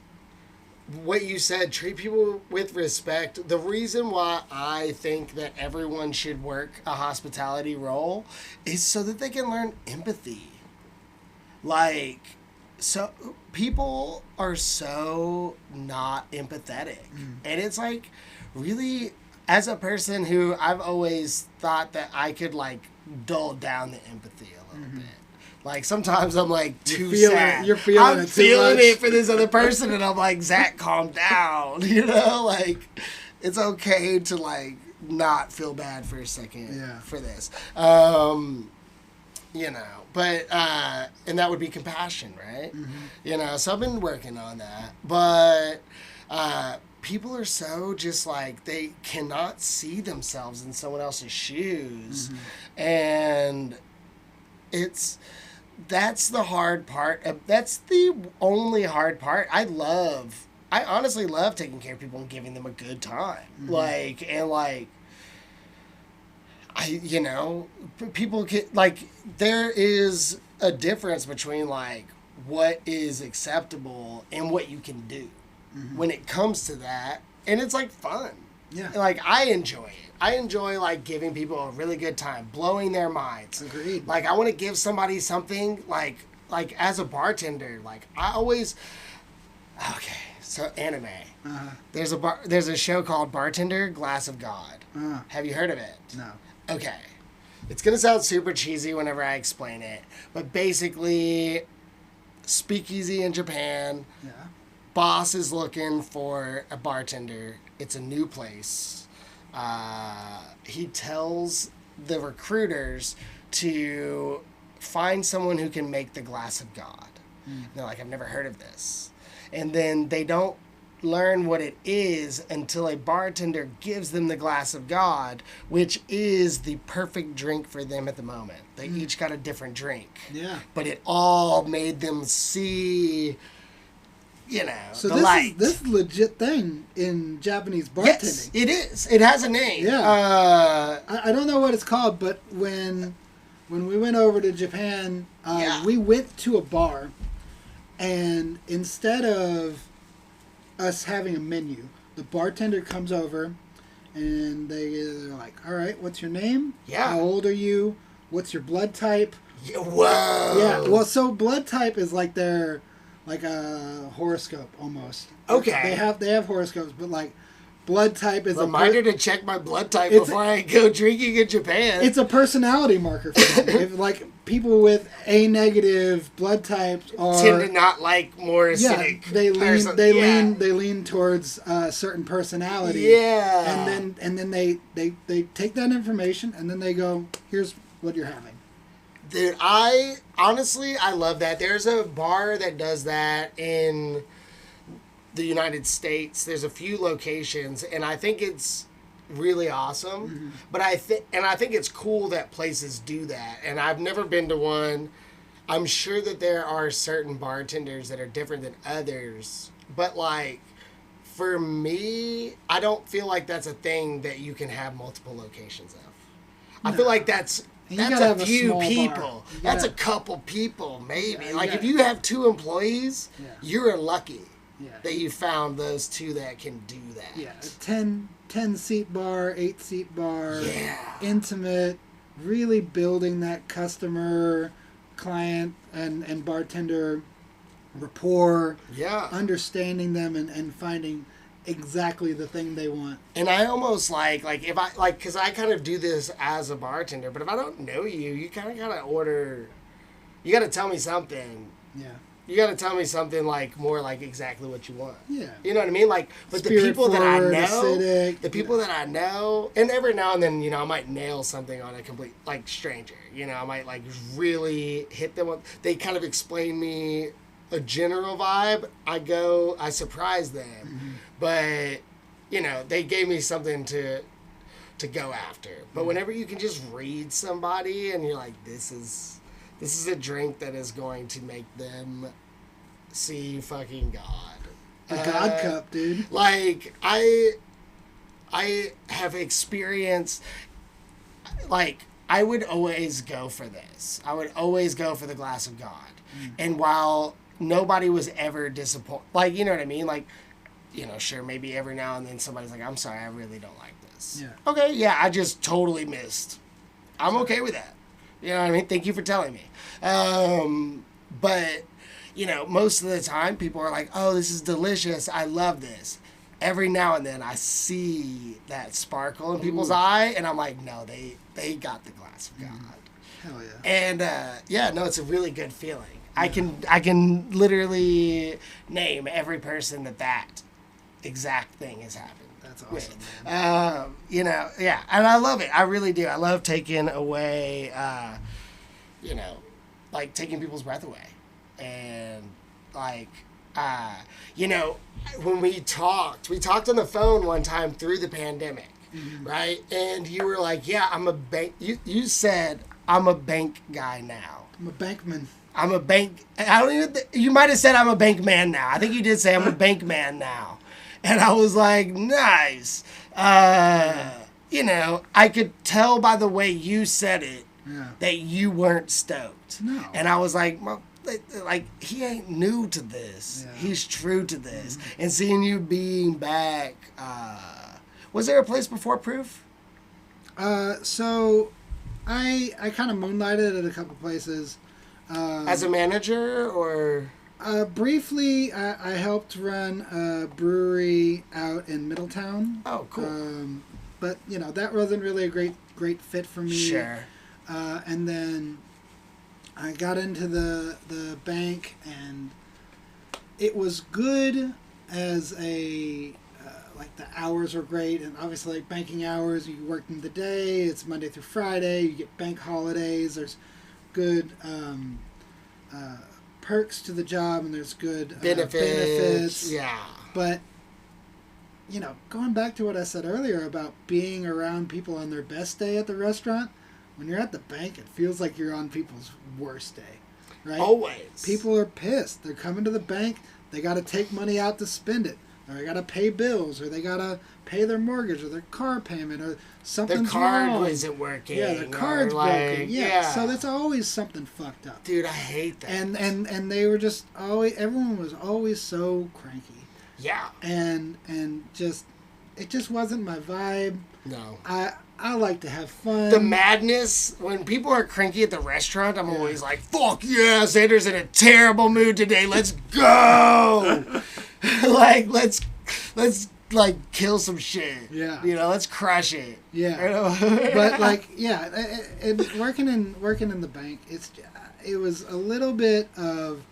what you said, treat people with respect. The reason why I think that everyone should work a hospitality role is so that they can learn empathy. Like, so people are so not empathetic. And it's like, really, as a person who I've always thought that I could like dull down the empathy a little bit. Like, sometimes I'm, like, too sad. You're feeling it too much. I'm feeling it for this other person, and I'm like, Zach, calm down. You know? Like, it's okay to, like, not feel bad for a second for this. You know, but, and that would be compassion, right? You know, so I've been working on that. But people are so just, like, they cannot see themselves in someone else's shoes. And that's the hard part. That's the only hard part. I honestly love taking care of people and giving them a good time. You know, people get, like, there is a difference between, like, what is acceptable and what you can do when it comes to that. And it's, like, fun. Yeah. Like, I enjoy it. I enjoy, like, giving people a really good time, blowing their minds. Agreed. Like, I want to give somebody something, like as a bartender, like, I always... Okay, so anime. There's a show called Bartender, Glass of God. Have you heard of it? No. Okay. It's going to sound super cheesy whenever I explain it, but basically, speakeasy in Japan, boss is looking for a bartender. It's a new place. He tells the recruiters to find someone who can make the glass of God. They're like, I've never heard of this. And then they don't learn what it is until a bartender gives them the glass of God, which is the perfect drink for them at the moment. They each got a different drink. Yeah. But it all made them see, you know, so the light. This is legit thing in Japanese bartending. Yes, it is. It has a name. Yeah. I don't know what it's called, but when we went over to Japan, we went to a bar, and instead of us having a menu, the bartender comes over and they're like, all right, what's your name? Yeah. How old are you? What's your blood type? Yeah, whoa. Yeah, well, so blood type is like their, like a horoscope almost. Okay. They have horoscopes, but like blood type is reminder to check my blood type before I go drinking in Japan. It's a personality marker for them. If, like people with A negative blood types tend to not like more acidic. Yeah, they lean towards a certain personality. Yeah. And then they take that information and then they go, here's what you're having. Dude, I love that. There's a bar that does that in the United States. There's a few locations, and I think it's really awesome. Mm-hmm. But I think it's cool that places do that. And I've never been to one. I'm sure that there are certain bartenders that are different than others. But like for me, I don't feel like that's a thing that you can have multiple locations of. No. I feel like that's a few people. That's a couple people, maybe. If you have 2 employees, you're lucky that you found those 2 that can do that. Yeah, a 10 seat bar, 8 seat bar, intimate, really building that customer, client, and bartender rapport. Yeah. Understanding them and finding exactly the thing they want. And I almost if I because I kind of do this as a bartender, but if I don't know you, you kind of gotta order. You gotta tell me something. Yeah. You gotta tell me something more like exactly what you want. Yeah. You know what I mean? But Spirit the people that I know, acidic, that I know, and every now and then, I might nail something on a complete stranger. I might really hit them. They kind of explain me a general vibe. I surprise them. Mm-hmm. But, they gave me something to go after. But whenever you can just read somebody and you're like, this is a drink that is going to make them see fucking God. The God cup, dude. I have experienced, I would always go for this. I would always go for the glass of God. Mm. And while nobody was ever disappointed, you know what I mean? Sure, maybe every now and then somebody's like, I'm sorry, I really don't like this. Yeah. Okay, yeah, I just totally missed. I'm okay with that. You know what I mean? Thank you for telling me. But, most of the time people are like, oh, this is delicious. I love this. Every now and then I see that sparkle in people's eye, and I'm like, no, they got the glass of God. Hell yeah. And, it's a really good feeling. Yeah. I can literally name every person that exact thing has happened. That's awesome, man. And I love it. I really do. I love taking away, taking people's breath away. And, when we talked on the phone one time through the pandemic, right? And you were like, yeah, I'm a bank. You said, I'm a bank guy now. I'm a bankman. I'm a bank. You might have said I'm a bank man now. I think you did say I'm a bank man now. And I was like, nice. I could tell by the way you said it that you weren't stoked. No. And I was like, he ain't new to this. Yeah. He's true to this. Mm-hmm. And seeing you being back, was there a place before Proof? So I kind of moonlighted at a couple places. As a manager, or? Briefly, I helped run a brewery out in Middletown. Oh, cool. But, that wasn't really a great fit for me. Sure. And then I got into the bank, and it was good as the hours were great, and obviously banking hours, you work in the day, it's Monday through Friday, you get bank holidays, there's good perks to the job, and there's good benefits. Yeah. But, going back to what I said earlier about being around people on their best day at the restaurant, when you're at the bank, it feels like you're on people's worst day, right? Always. People are pissed. They're coming to the bank. They got to take money out to spend it. Or they got to pay bills. Or they got to pay their mortgage or their car payment or something's their card wrong. Isn't working. Yeah, their card's broken. Yeah. So there's always something fucked up. Dude, I hate that. And they were just always, everyone was always so cranky. Yeah. And just it just wasn't my vibe. No. I like to have fun. The madness, when people are cranky at the restaurant, I'm always like, fuck yeah, Xander's in a terrible mood today. Let's go. Like, let's like kill some shit. Yeah. You know, let's crush it. Yeah. But like, yeah, working in the bank, it was a little bit of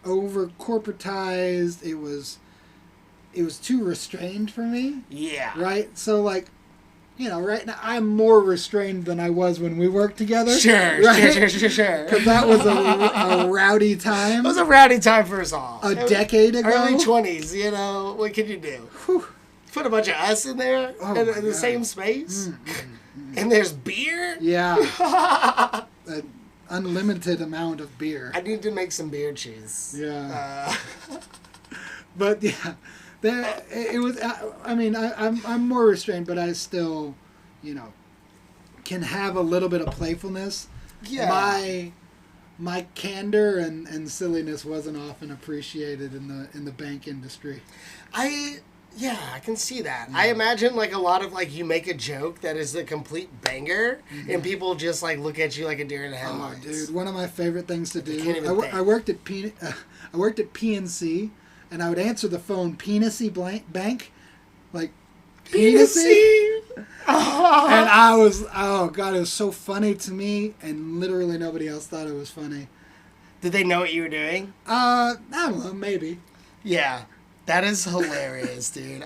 over corporatized. It was too restrained for me. Yeah. Right? So like, you know, right now I'm more restrained than I was when we worked together. Sure. Because that was a rowdy time. It was a rowdy time for us all. A decade ago. Early 20s, you know, what can you do? Whew. Put a bunch of us in there in the same space. And there's beer? Yeah. An unlimited amount of beer. I need to make some beer cheese. Yeah. But yeah. It was. I mean, I'm more restrained, but I still, you know, can have a little bit of playfulness. Yeah. My candor and silliness wasn't often appreciated in the bank industry. I can see that. I imagine like a lot of like you make a joke that is a complete banger, and people just like look at you like a deer in the headlights. Oh, dude, one of my favorite things to do. I worked at PNC. And I would answer the phone, Penisy Bank, like, Penisy? And I was, oh God, it was so funny to me, and literally nobody else thought it was funny. Did they know what you were doing? I don't know, maybe. Yeah, that is hilarious, dude.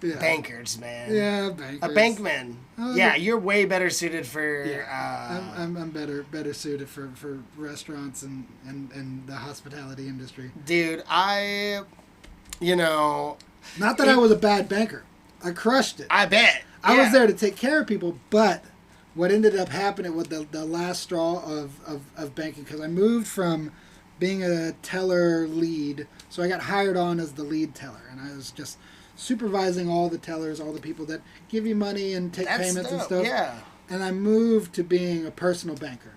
Bankers, man. Yeah, bankers. A bankman. Yeah, you're way better suited for. Yeah, I'm better suited for restaurants and the hospitality industry. Dude, you know. Not that I was a bad banker. I crushed it. I bet. I was there to take care of people, but what ended up happening with the last straw of banking, because I moved from being a teller lead, so I got hired on as the lead teller, and I was just supervising all the tellers, all the people that give you money and take payments and stuff. Yeah. And I moved to being a personal banker.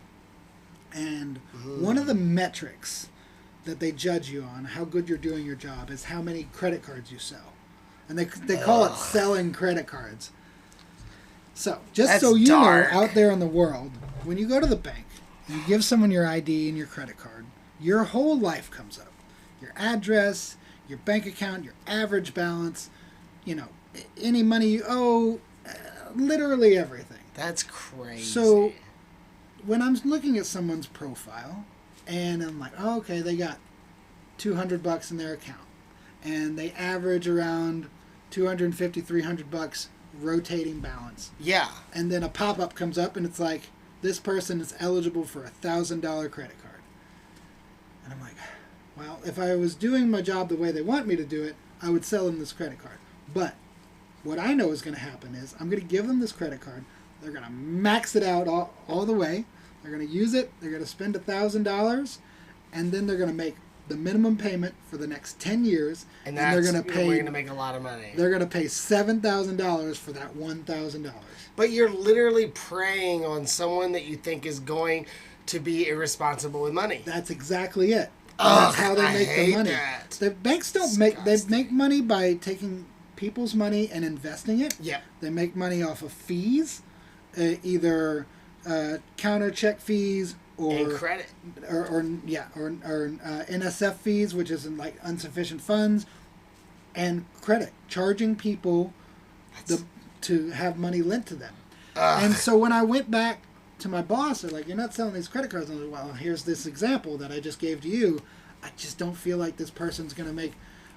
And one of the metrics that they judge you on, how good you're doing your job, is how many credit cards you sell. And they call it selling credit cards. So, just so you know, out there in the world, when you go to the bank and you give someone your ID and your credit card, your whole life comes up. Your address, your bank account, your average balance, you know, any money you owe, literally everything. That's crazy. So when I'm looking at someone's profile and I'm like, oh, okay, they got $200 in their account and they average around $250, $300 rotating balance. Yeah. And then a pop-up comes up and it's like, this person is eligible for a $1,000 credit card. And I'm like, well, if I was doing my job the way they want me to do it, I would sell them this credit card. But what I know is going to happen is I'm going to give them this credit card. They're going to max it out all the way. They're going to use it. They're going to spend $1,000. And then they're going to make the minimum payment for the next 10 years. And they're going to pay. We're going to make a lot of money. They're going to pay $7,000 for that $1,000. But you're literally preying on someone that you think is going to be irresponsible with money. That's exactly it. That's how they make the money. That. The banks don't make. They make money by taking people's money and investing it. Yeah. They make money off of fees, either counter check fees or and credit, or NSF fees, which is like insufficient funds, and credit, charging people to have money lent to them. And so when I went back to my boss, they're like, you're not selling these credit cards. I'm like, well, here's this example that I just gave to you. I just don't feel like this person's going to make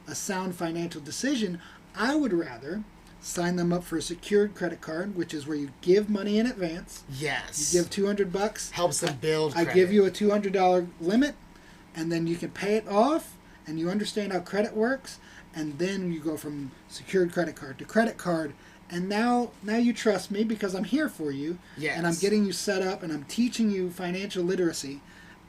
a sound financial decision. I would rather sign them up for a secured credit card, which is where you give money in advance. Yes. You give $200. Helps them build credit. I give you a $200 limit, and then you can pay it off, and you understand how credit works, and then you go from secured credit card to credit card. And now you trust me because I'm here for you, yes. And I'm getting you set up, and I'm teaching you financial literacy,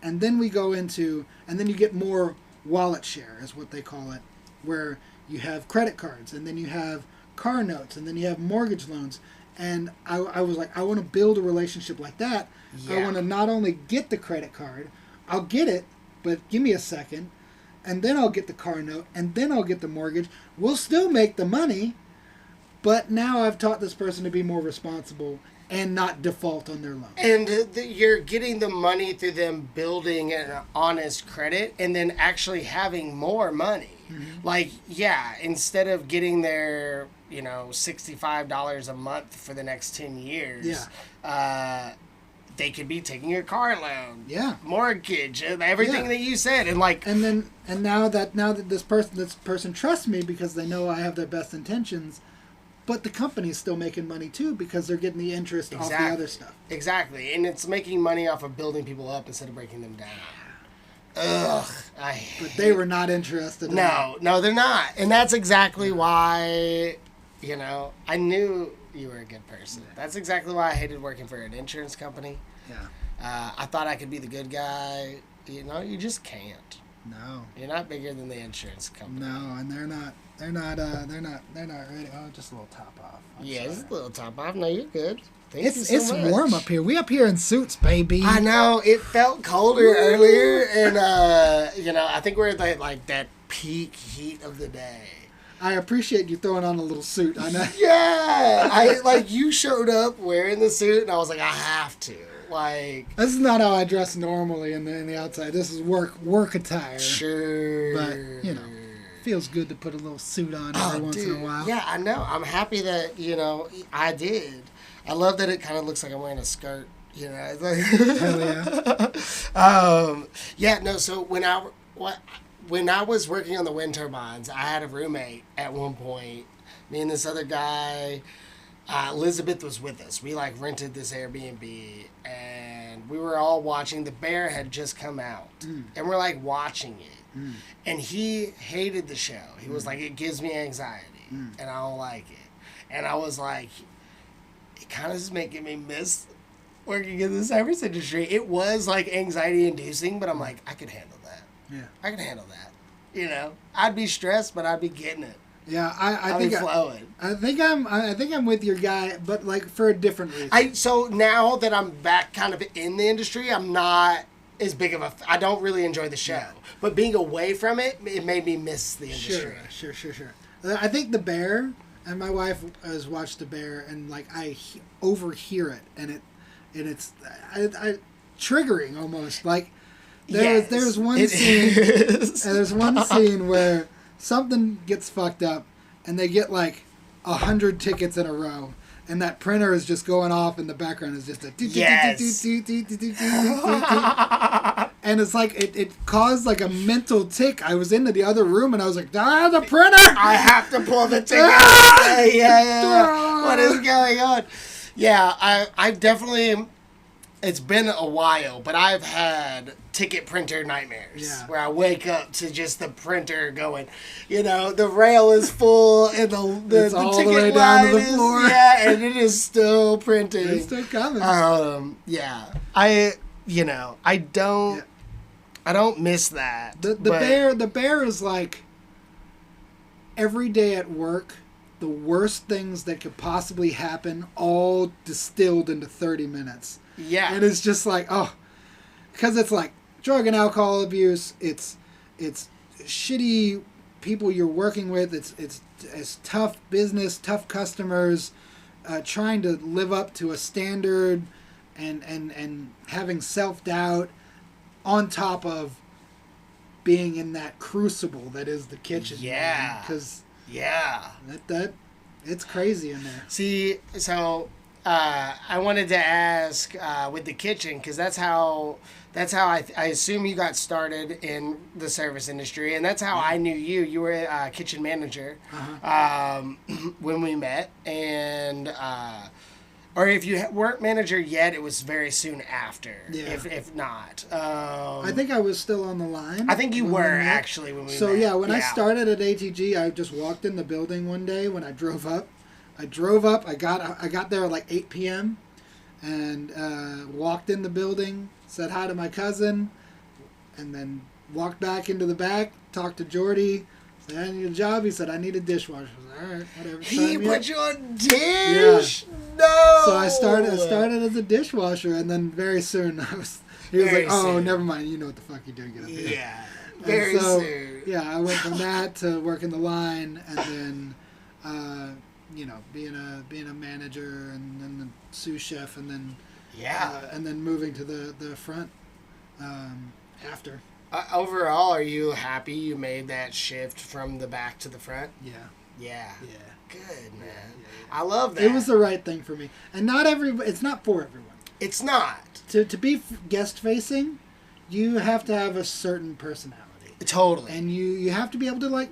and then we go into, and then you get more wallet share, is what they call it, where you have credit cards, and then you have car notes, and then you have mortgage loans, and I was like, I want to build a relationship like that. Yeah. I want to not only get the credit card, I'll get it, but give me a second, and then I'll get the car note, and then I'll get the mortgage. We'll still make the money, but now I've taught this person to be more responsible and not default on their loan. And you're getting the money through them building an honest credit and then actually having more money. Mm-hmm. Like, yeah, instead of getting their, $65 a month for the next 10 years, they could be taking a car loan, mortgage, and everything that you said, and now that this person trusts me because they know I have their best intentions. But the company's still making money, too, because they're getting the interest off the other stuff. Exactly. And it's making money off of building people up instead of breaking them down. Ugh. But they were not interested in that. No, they're not. And that's exactly why, I knew you were a good person. That's exactly why I hated working for an insurance company. Yeah. I thought I could be the good guy. You just can't. No. You're not bigger than the insurance company. No, and they're not. They're not ready. Oh, just a little top off. Just a little top off. No, you're good. It's warm up here. We up here in suits, baby. I know. It felt colder earlier, and I think we're at that peak heat of the day. I appreciate you throwing on a little suit. I know. Yeah, you showed up wearing the suit, and I was like, I have to. This is not how I dress normally in the outside. This is work attire. Sure. But feels good to put a little suit on every once in a while. Yeah, I know. I'm happy that I did. I love that it kind of looks like I'm wearing a skirt. It's like Hell yeah. So when I was working on the wind turbines, I had a roommate at one point. Me and this other guy, Elizabeth was with us. We rented this Airbnb, and we were all watching. The Bear had just come out, and we're watching it. And he hated the show. He was like, it gives me anxiety, and I don't like it. And I was like, it kind of is making me miss working in the service industry. It was anxiety inducing, but I'm like, I could handle that. Yeah, I could handle that. I'd be stressed, but I'd be getting it. Yeah, I think flowing. I think I'm with your guy, but for a different reason. So now that I'm back kind of in the industry, I'm not as big of I don't really enjoy the show. But being away from it, it made me miss the industry. Sure. I think The Bear, and my wife has watched The Bear, and I overhear it, and it's triggering almost. There's one scene, and there's one scene where something gets fucked up, and they get 100 tickets in a row. And that printer is just going off in the background. Is just a and it's it caused a mental tick. I was into the other room and I was like, the printer! I have to pull the ticket. Yeah. What is going on? Yeah, I've definitely. It's been a while, but I've had ticket printer nightmares where I wake up to just the printer going, the rail is full and the all ticket the way line down to the floor. and it is still printing. It's still coming. I don't miss that. The bear is every day at work, the worst things that could possibly happen, all distilled into 30 minutes. Yeah. And it's just because it's drug and alcohol abuse, it's shitty people you're working with, it's tough business, tough customers, trying to live up to a standard and having self-doubt on top of being in that crucible that is the kitchen. Yeah. Because that it's crazy in there. See, so I wanted to ask with the kitchen, because that's how I assume you got started in the service industry, and that's how I knew you. You were a kitchen manager when we met, and or if you weren't manager yet, it was very soon after. Yeah. If not, I think I was still on the line. I think you were actually when we met. So when I started at ATG, I just walked in the building one day when I drove up. I got there at 8 p.m. and walked in the building, said hi to my cousin, and then walked back into the back, talked to Jordy, said I need a job. He said I need a dishwasher. I was like, all right, whatever. He put you on dish? Yeah. No! So I started as a dishwasher, and then very soon he was like, oh, never mind, you know what the fuck you're doing, get up here. Yeah, very soon. yeah, I went from that to working the line, and then, being a manager, and then the sous chef, and then and then moving to the front after. Overall, are you happy you made that shift from the back to the front? Yeah. Yeah. Yeah. Good, man. Yeah. I love that. It was the right thing for me, and it's not for everyone. It's not. To be guest facing, you have to have a certain personality. Totally. And you have to be able to like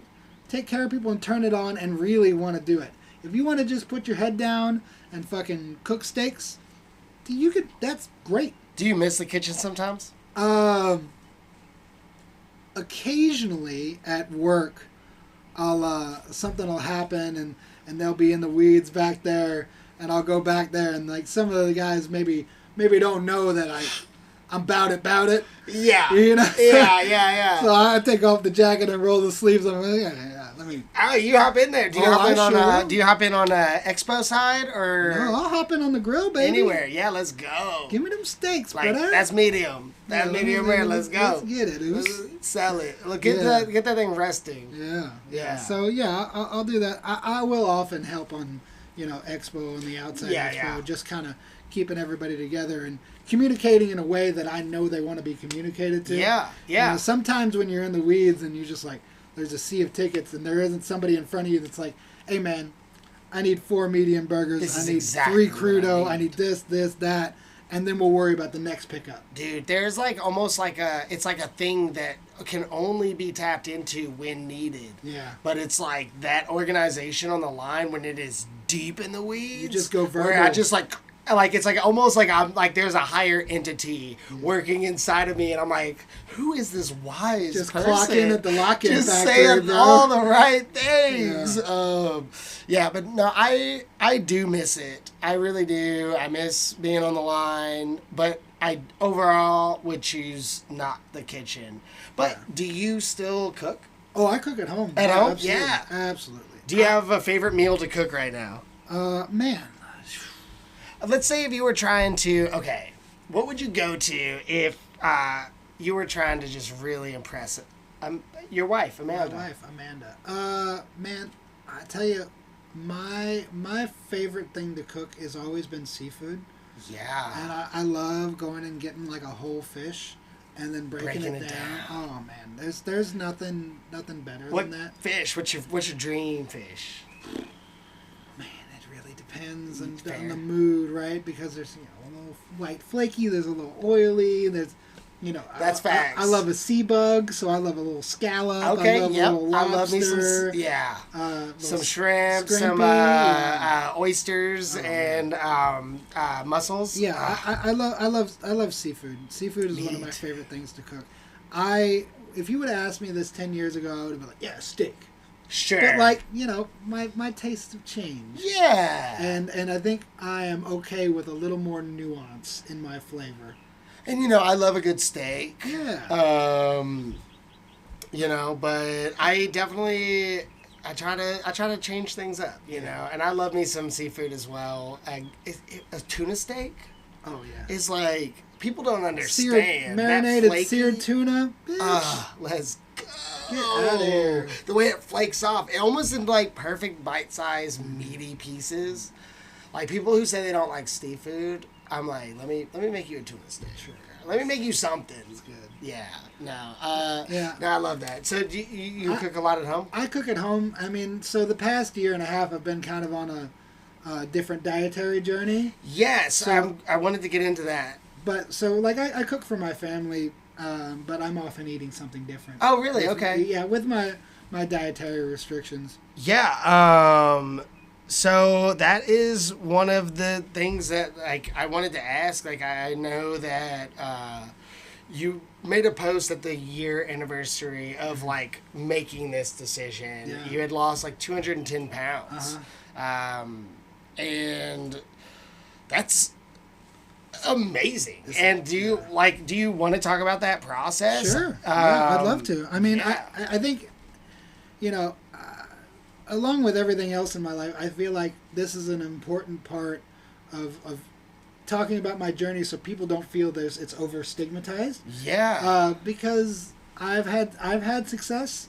take care of people and turn it on and really want to do it. If you want to just put your head down and fucking cook steaks, that's great. Do you miss the kitchen sometimes? Occasionally at work, something will happen and they'll be in the weeds back there, and I'll go back there, and like some of the guys maybe don't know that I'm about it. Yeah. You know? Yeah. So I take off the jacket and roll the sleeves. I'm like, yeah, let me. Oh, you hop in there. Do you hop in on expo side or? No, I'll hop in on the grill, baby. Anywhere. Yeah, let's go. Give me them steaks, like, brother. That's medium. That's medium rare. Let's go. Let's get it, Oos. Sell it. Look, get that thing resting. Yeah. So yeah, I'll do that. I will often help on, expo and the outside expo, just kind of keeping everybody together and communicating in a way that I know they want to be communicated to. Yeah. Sometimes when you're in the weeds and you just like, there's a sea of tickets and there isn't somebody in front of you that's like, hey man, I need 4 medium burgers, I need 3 crudo, I need this, that, and then we'll worry about the next pickup. Dude, there's like almost like it's like a thing that can only be tapped into when needed. Yeah. But it's like that organization on the line when it is deep in the weeds. You just go verbal. Where I just like it's like almost like I'm like there's a higher entity working inside of me, and I'm like, who is this wise just person? Clock in at the lock-in just factory, saying bro. all the right things. Yeah. But no, I do miss it. I really do. I miss being on the line, but I overall would choose not the kitchen. But do you still cook? Oh, I cook at home. At home? Absolutely. Yeah. Absolutely. Do you have a favorite meal to cook right now? Man. Let's say if you were trying to, what would you go to if you were trying to just really impress your wife, Amanda? My wife, Amanda. Man, I tell you, my favorite thing to cook has always been seafood. Yeah. And I love going and getting like a whole fish and then breaking it down. Oh man, there's nothing better than that. Fish? What's your dream fish? Man, it really depends on the mood, right? Because there's a little white flaky, there's a little oily, there's that's facts. I love a sea bug, so I love a little scallop. Okay, I love a little lobster. I love me some shrimp, some oysters, and mussels. Yeah, I love seafood. Seafood is one of my favorite things to cook. If you would have asked me this 10 years ago, I would have been like, yeah, steak. Sure. But my tastes have changed. Yeah. And I think I am okay with a little more nuance in my flavor. And I love a good steak. Yeah. But I try to change things up, and I love me some seafood as well. A tuna steak. Oh yeah. Is like people don't understand. Marinated seared tuna. Bitch. Let's go. Get out of here. The way it flakes off, it almost in like perfect bite-sized meaty pieces. Like people who say they don't like seafood, I'm like, let me make you a tuna steak. Sure. Let me make you something. It's good. Yeah. No. No, I love that. So do you cook a lot at home? I cook at home. I mean, so the past year and a half, I've been kind of on a different dietary journey. Yes. So, I wanted to get into that. But so like I cook for my family, but I'm often eating something different. Oh, really? Okay. Yeah, with my dietary restrictions. Yeah. So that is one of the things that I wanted to ask. I know that you made a post at the year anniversary of making this decision. Yeah. You had lost 210 pounds, and that's amazing. And do you want to talk about that process? Sure. Yeah, I'd love to. I mean, yeah. I think along with everything else in my life, I feel like this is an important part of talking about my journey, so people don't feel it's over stigmatized. Yeah. Because I've had success,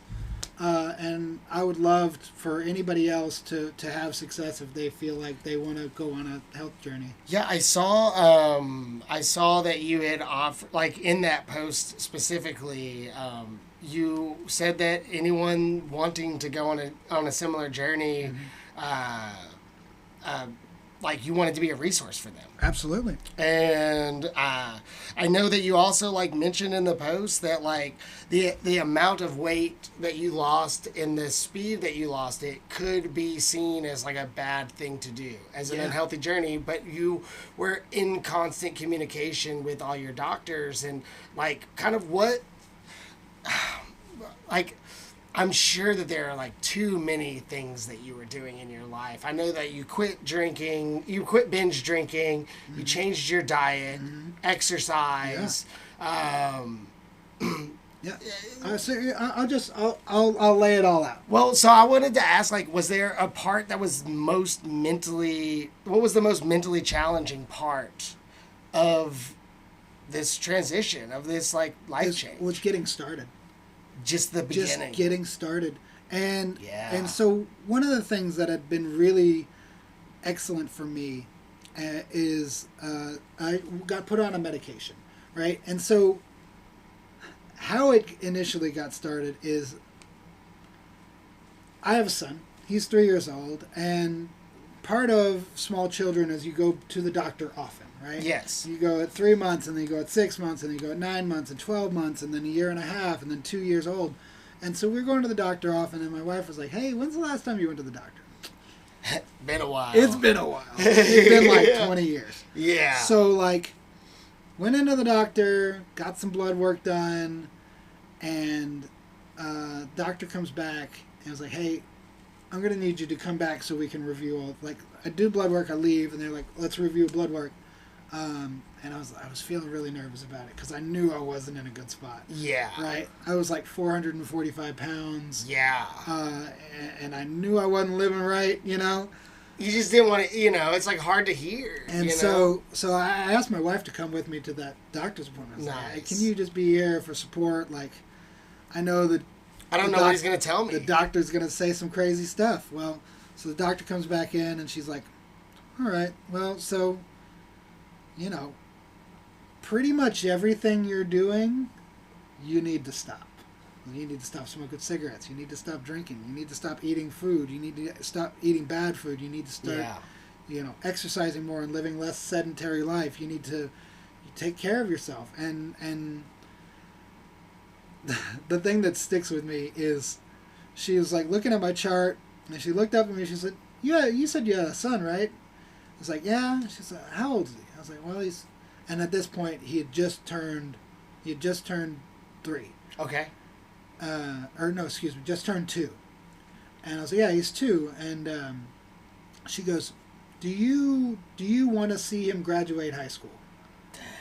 And I would love for anybody else to have success if they feel like they want to go on a health journey. Yeah, I saw that you had offered, like in that post specifically, you said that anyone wanting to go on a similar journey, uh, uh, like you wanted to be a resource for them. Absolutely. And I know that you also like mentioned in the post that like the amount of weight that you lost and the speed that you lost it could be seen as like a bad thing to do as an unhealthy journey, but you were in constant communication with all your doctors and like kind of what like I'm sure that there are like too many things that you were doing in your life. I know that you quit drinking, you quit binge drinking, you changed your diet, exercise. Yeah. I'll lay it all out. Well, so I wanted to ask, like, was there a part that was what was the most mentally challenging part of this transition, of this like life change? Was getting started. Just the beginning. Just getting started. And so one of the things that had been really excellent for me is I got put on a medication, right? And so how it initially got started is I have a son. He's 3 years old, and part of small children is you go to the doctor often, right? Yes. You go at 3 months, and then you go at 6 months, and then you go at 9 months, and 12 months, and then a year and a half, and then 2 years old. And so we're going to the doctor often, and my wife was like, hey, when's the last time you went to the doctor? Been a while. It's been a while. It's been like 20 years. Yeah. So, like, went into the doctor, got some blood work done, and doctor comes back and was like, hey, I'm going to need you to come back so we can review all, like, I do blood work, I leave, and they're like, let's review blood work. And I was feeling really nervous about it because I knew I wasn't in a good spot. Yeah. Right? I was like 445 pounds. Yeah. And I knew I wasn't living right, you know? You just didn't want to, it's like hard to hear. And so I asked my wife to come with me to that doctor's appointment. I was like, hey, can you just be here for support? Like, I know that I don't know what he's going to tell me. The doctor's going to say some crazy stuff. Well, so the doctor comes back in and she's like, all right, well, so, pretty much everything you're doing, you need to stop. You need to stop smoking cigarettes. You need to stop drinking. You need to stop eating food. You need to stop eating bad food. You need to start, exercising more and living less sedentary life. You need to take care of yourself. And the thing that sticks with me is she was like looking at my chart and she looked up at me and she said, yeah, you said you had a son, right? I was like, yeah. She said, how old is he? I was like, well, and at this point he had just turned 3. Okay. Just turned 2. And I was like, yeah, he's 2. And she goes, do you want to see him graduate high school?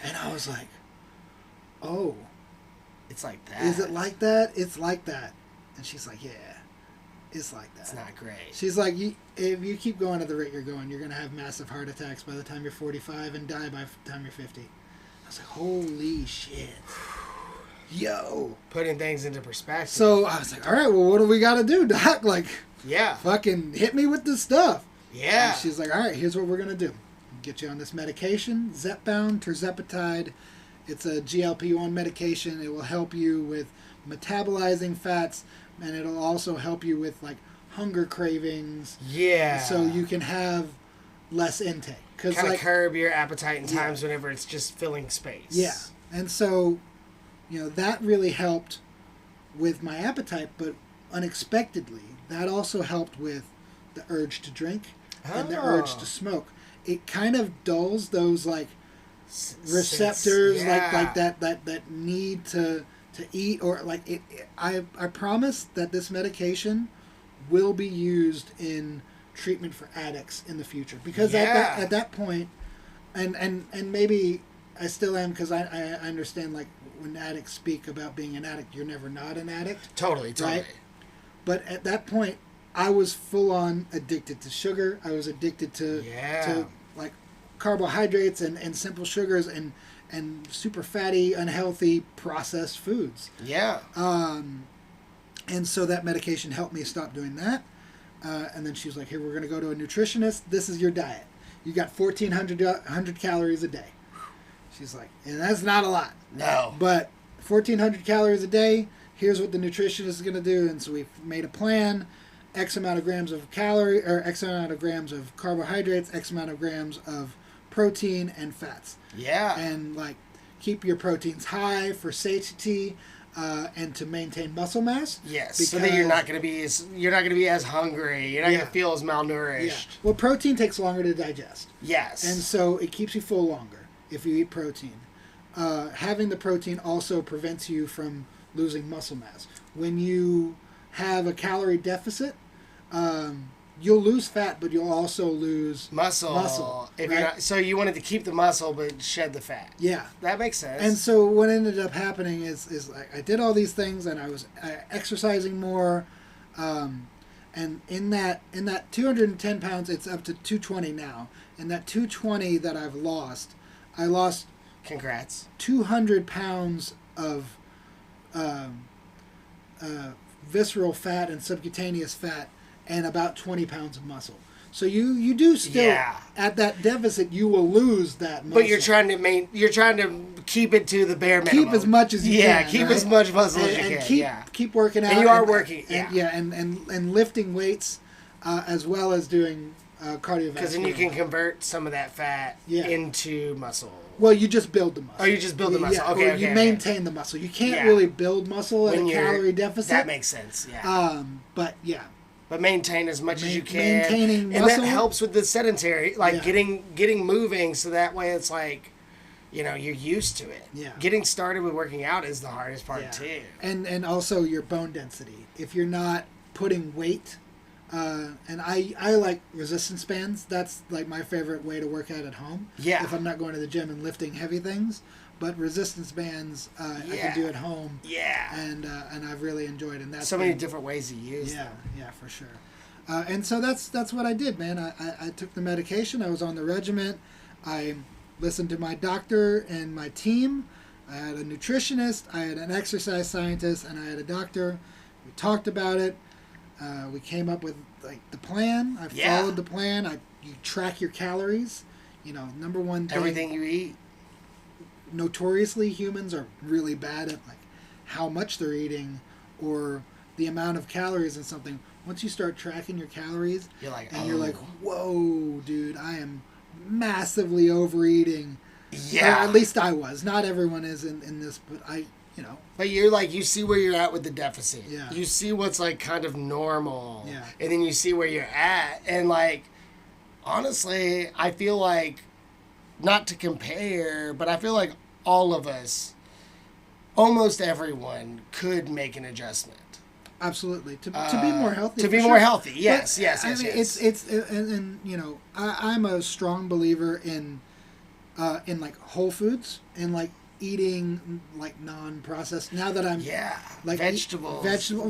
And I was like, oh. It's like that. Is it like that? It's like that. And she's like, yeah, it's like that. It's not great. She's like, if you keep going at the rate you're going, you're going to have massive heart attacks by the time you're 45 and die by the time you're 50. I was like, holy shit. Yo. Putting things into perspective. So I was like, all right, well, what do we got to do, doc? Like, yeah. Fucking hit me with this stuff. Yeah. And she's like, all right, here's what we're going to do. Get you on this medication, Zepbound, tirzepatide. It's a GLP-1 medication. It will help you with metabolizing fats, and it'll also help you with, like, hunger cravings. Yeah. So you can have less intake. Kind of curb your appetite in times whenever it's just filling space. Yeah. And so, that really helped with my appetite, but unexpectedly, that also helped with the urge to drink and the urge to smoke. It kind of dulls those, like, receptors, like that need to eat, or like I promise that this medication will be used in treatment for addicts in the future, because at that point, and maybe I still am, because I understand, like, when addicts speak about being an addict, you're never not an addict. Totally. Right? But at that point, I was full on addicted to sugar. I was addicted to like carbohydrates and simple sugars and super fatty, unhealthy processed foods. Yeah. And so that medication helped me stop doing that. And then she was like, "Here, we're going to go to a nutritionist. This is your diet. You got 1,400 calories a day." She's like, and that's not a lot. No. But 1,400 calories a day, here's what the nutritionist is going to do. And so we've made a plan, X amount of grams of calorie, or X amount of grams of carbohydrates, X amount of grams of protein and fats. Yeah. And like keep your proteins high for satiety and to maintain muscle mass. Yes. So that you're not going to be as hungry. You're not going to feel as malnourished. Yeah. Well, protein takes longer to digest. Yes. And so it keeps you full longer if you eat protein. Having the protein also prevents you from losing muscle mass. When you have a calorie deficit, you'll lose fat, but you'll also lose muscle. If right? you're not, so you wanted to keep the muscle but shed the fat. Yeah, that makes sense. And so what ended up happening is like I did all these things, and I was exercising more, and in that 210 pounds, it's up to 220 now. And that 220 that I lost. Congrats. 200 pounds of visceral fat and subcutaneous fat, and about 20 pounds of muscle. So you do still at that deficit, you will lose that muscle. But you're trying to keep it to the bare minimum. Keep as much as you can. Yeah, keep as much muscle as you can. Keep working out. And you are working. And lifting weights as well as doing cardiovascular. Because then you can convert some of that fat into muscle. Well, you just build the muscle. Oh, you just build the muscle. Yeah, okay, you maintain the muscle. You can't really build muscle at a calorie deficit. That makes sense, yeah. But maintain as much as you can. Maintaining muscle. And that helps with the sedentary, like getting moving, so that way it's like, you're used to it. Yeah. Getting started with working out is the hardest part too. And also your bone density. If you're not putting weight, and I like resistance bands. That's like my favorite way to work out at home. Yeah. If I'm not going to the gym and lifting heavy things, but resistance bands I can do at home. Yeah. And I've really enjoyed it. And that's so many different ways to use them. Yeah, for sure. And so that's what I did, man. I took the medication. I was on the regimen. I listened to my doctor and my team. I had a nutritionist. I had an exercise scientist, and I had a doctor. We talked about it. We came up with like the plan. I followed the plan. You track your calories. Number one thing. Everything you eat. Notoriously, humans are really bad at like how much they're eating or the amount of calories in something. Once you start tracking your calories, you're like, you're like, whoa, dude, I am massively overeating. Yeah. Or at least I was. Not everyone is in this, but But you're like, you see where you're at with the deficit. Yeah. You see what's like kind of normal. Yeah. And then you see where you're at. And like, honestly, I feel like, not to compare, but I feel like all of us, almost everyone, could make an adjustment. Absolutely. To be more healthy. To be more healthy. Yes, yes. It's I'm a strong believer in like whole foods and like eating like non-processed. Now that I'm like vegetables,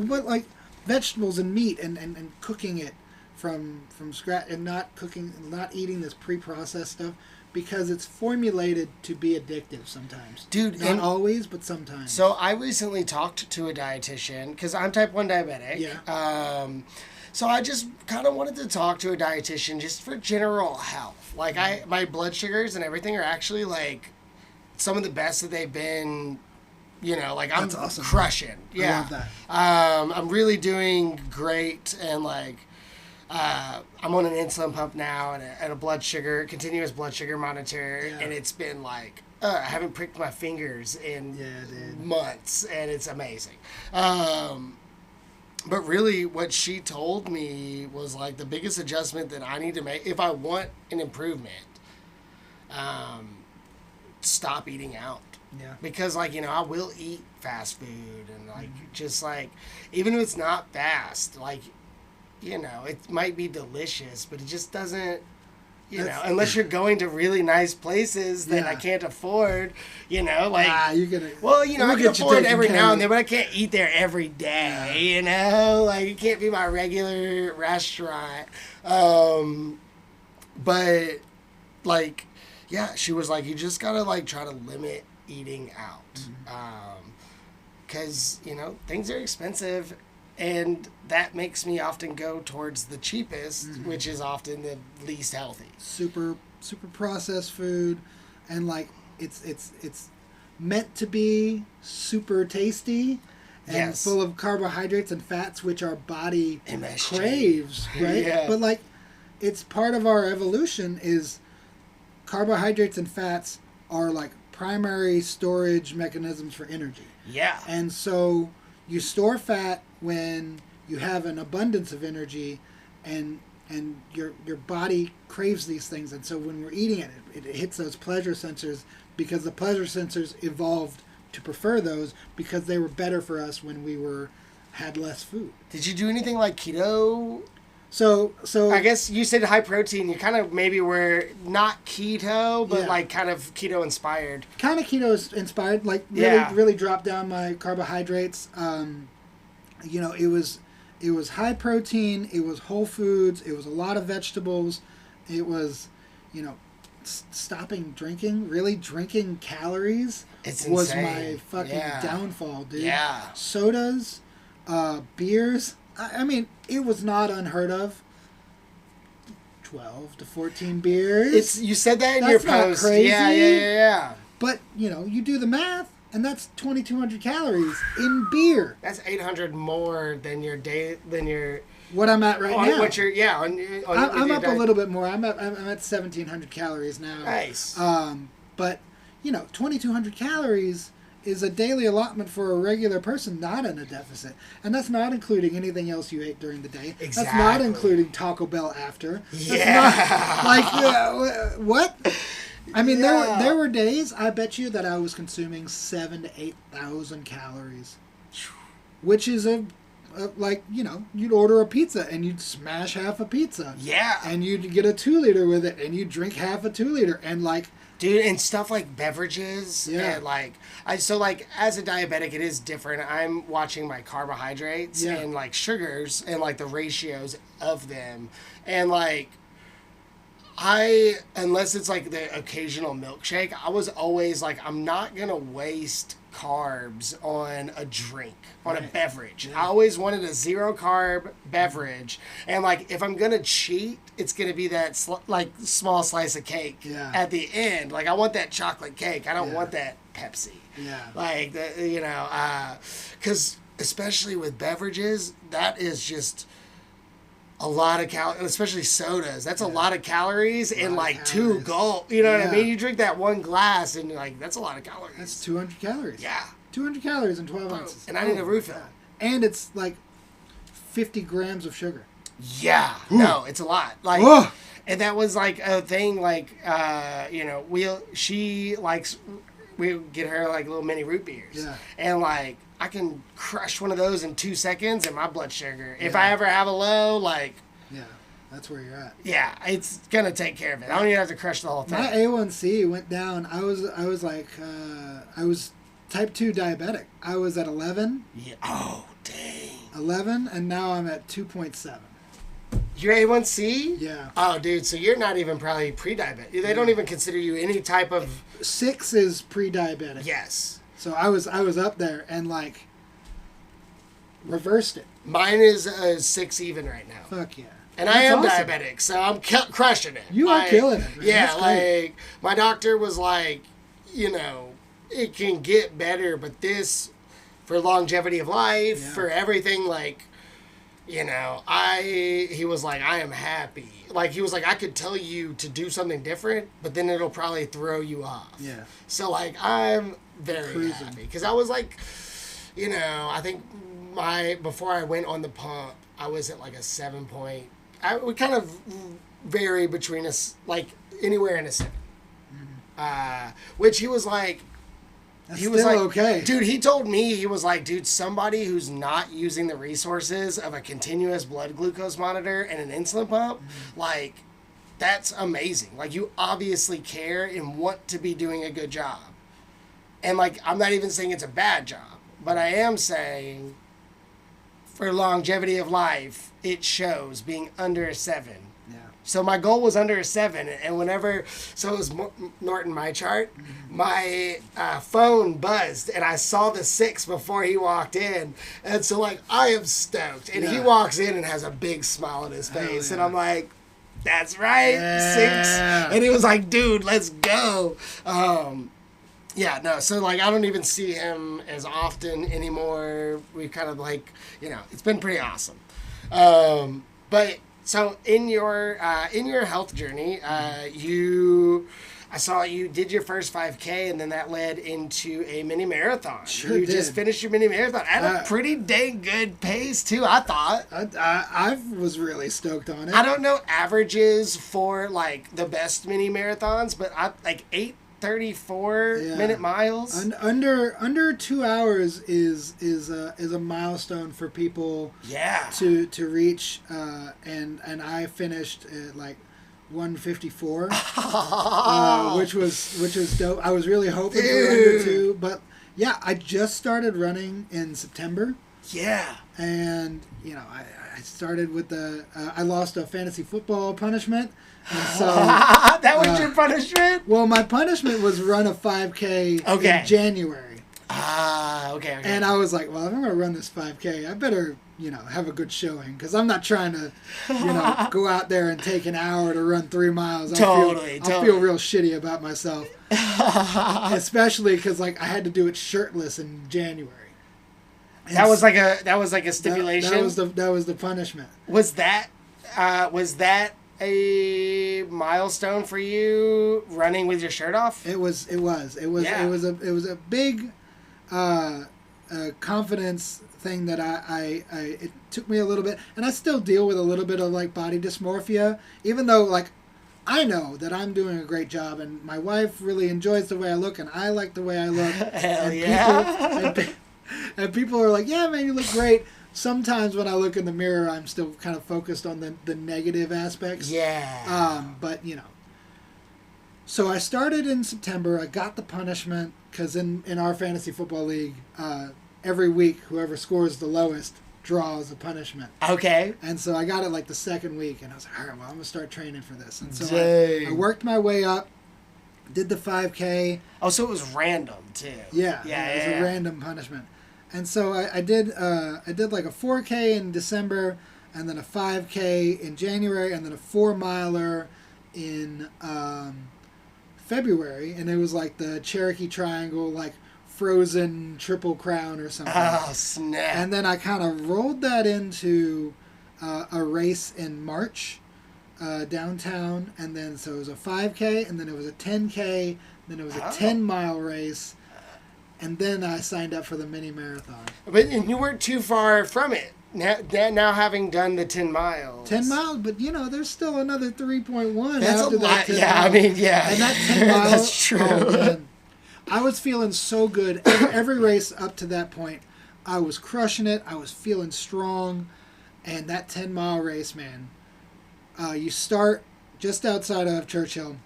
but like vegetables and meat and cooking it from scratch and not eating this pre-processed stuff because it's formulated to be addictive sometimes. Dude, not always, but sometimes. So I recently talked to a dietitian because I'm type 1 diabetic. Yeah. So I just kind of wanted to talk to a dietitian just for general health. Like my blood sugars and everything are actually like some of the best that they've been, like I'm awesome. crushing. Yeah. I love that. I'm really doing great and like, I'm on an insulin pump now and a continuous blood sugar monitor. Yeah. And it's been like, I haven't pricked my fingers in months and it's amazing. But really what she told me was like the biggest adjustment that I need to make if I want an improvement, stop eating out. Yeah. Because like, I will eat fast food and like, just like, even if it's not fast, like, it might be delicious, but it just doesn't, unless you're going to really nice places that I can't afford, like, you're gonna, I can afford it every now and then, but I can't eat there every day, like, it can't be my regular restaurant. But like, she was like, you just gotta like try to limit eating out. Cause things are expensive And that makes me often go towards the cheapest, which is often the least healthy. Super processed food, and like it's meant to be super tasty and full of carbohydrates and fats, which our body MSG. craves, right? Yeah. But like, it's part of our evolution is carbohydrates and fats are like primary storage mechanisms for energy. Yeah. And so you store fat when you have an abundance of energy, and your body craves these things. And so when we're eating it, it hits those pleasure sensors, because the pleasure sensors evolved to prefer those because they were better for us when we had less food. Did you do anything like keto? So I guess you said high protein. You kind of maybe were not keto, but like kind of keto inspired. Kind of keto inspired. Like really dropped down my carbohydrates. It was high protein. It was whole foods. It was a lot of vegetables. It was, stopping drinking. Really drinking calories was my fucking downfall, dude. Yeah. Sodas, beers. I mean, it was not unheard of. 12 to 14 beers. You said that in your post. That's not crazy. Yeah. But, you do the math, and that's 2,200 calories in beer. That's 800 more than your day, what I'm at right now. What you're, I'm up a little bit more. I'm at 1,700 calories now. Nice. But 2,200 calories is a daily allotment for a regular person not in a deficit. And that's not including anything else you ate during the day. Exactly. That's not including Taco Bell after. Yeah. That's not, what? I mean, there were days, I bet you, that I was consuming 7,000 to 8,000 calories. Which is you'd order a pizza and you'd smash half a pizza. Yeah. And you'd get a 2-liter with it and you'd drink half a 2-liter. And like... Dude, and stuff like beverages. Yeah. And as a diabetic, it is different. I'm watching my carbohydrates and like sugars and like the ratios of them. And like, unless it's like the occasional milkshake, I was always like, I'm not going to waste carbs on a drink, on a beverage. Yeah. I always wanted a 0 carb beverage. And like, if I'm going to cheat, it's going to be that small slice of cake at the end. Like, I want that chocolate cake. I don't want that Pepsi. Yeah. Like, because especially with beverages, that is just a lot of calories, especially sodas. That's a lot of calories in like 2 gulps. You know what I mean? You drink that 1 glass and like, that's a lot of calories. That's 200 calories. Yeah. 200 calories in 12 ounces. And I need a refill. And it's like 50 grams of sugar. Yeah. Ooh. No, it's a lot. Like, and that was like a thing, like, we get her like little mini root beers. Yeah. And like, I can crush one of those in 2 seconds and my blood sugar. If I ever have a low, like... Yeah, that's where you're at. Yeah, it's going to take care of it. I don't even have to crush the whole thing. My A1C went down. I was type 2 diabetic. I was at 11. Yeah. Oh, dang. 11, and now I'm at 2.7. Your A1C? Yeah. Oh, dude, so you're not even probably pre-diabetic. They don't even consider you any type of... 6 is pre-diabetic. Yes. So I was up there and like reversed it. Mine is 6 even right now. Fuck yeah. And I am diabetic, so I'm crushing it. You are killing it, man. Yeah, like my doctor was like, it can get better, but this for longevity of life, for everything, like, he was like, I am happy. Like, he was like, I could tell you to do something different, but then it'll probably throw you off. Yeah. So, like, I'm very happy. Because I was like, I think before I went on the pump, I was at like a 7 point. We kind of vary between us, like, anywhere in a 7. Mm-hmm. Which he was like, That's still okay. Dude, he told me, he was like, dude, somebody who's not using the resources of a continuous blood glucose monitor and an insulin pump, like, that's amazing. Like, you obviously care and want to be doing a good job. And, like, I'm not even saying it's a bad job, but I am saying for longevity of life, it shows being under a 7. Yeah. So my goal was under a 7, and so it was Norton, my chart, my phone buzzed, and I saw the 6 before he walked in, and so like I am stoked, and he walks in and has a big smile on his face, and I'm like, that's right, 6, and he was like, dude, let's go. Yeah, no, so like I don't even see him as often anymore. We kind of like, it's been pretty awesome. But so in your health journey, I saw you did your first 5K, and then that led into a mini marathon. Sure you did. just finished your mini marathon at a pretty dang good pace too, I thought. I was really stoked on it. I don't know averages for like the best mini marathons, but I like 8:34 minute miles. Under 2 hours is a milestone for people. Yeah. To reach, and I finished at like 154, which was dope. I was really hoping for under 2, but yeah, I just started running in September. Yeah. And I started with I lost a fantasy football punishment. And so that was your punishment? Well, my punishment was run a 5K in January. Okay. And I was like, well, if I'm going to run this 5K, I better, have a good showing, because I'm not trying to, go out there and take an hour to run 3 miles. I'll feel real shitty about myself. Especially because like I had to do it shirtless in January. And that was like a stipulation. That was the punishment. Was that a milestone for you, running with your shirt off? It was a big confidence thing that it took me a little bit, and I still deal with a little bit of like body dysmorphia, even though like I know that I'm doing a great job, and my wife really enjoys the way I look, and I like the way I look. Hell yeah. And people are like, yeah, man, you look great. Sometimes when I look in the mirror, I'm still kind of focused on the negative aspects. Yeah. But, So I started in September. I got the punishment because in our fantasy football league, every week, whoever scores the lowest draws a punishment. Okay. And so I got it like the second week, and I was like, all right, well, I'm going to start training for this. And so I worked my way up, did the 5K. Oh, so it was random, too. Yeah. It was a random punishment. And so I did like a 4K in December, and then a 5K in January, and then a 4-miler in February, and it was like the Cherokee Triangle, like frozen Triple Crown or something. Oh, snap. And then I kind of rolled that into a race in March downtown, and then so it was a 5K, and then it was a 10K, then it was a 10-mile race. And then I signed up for the mini marathon. But you weren't too far from it. Now having done the 10 miles. 10 miles, but there's still another 3.1 That's after a lot. that 10 Yeah, miles. I mean, yeah. And that 10 miles. That's true. Oh, man. I was feeling so good. Every race up to that point, I was crushing it. I was feeling strong. And that 10-mile race, man, you start just outside of Churchill,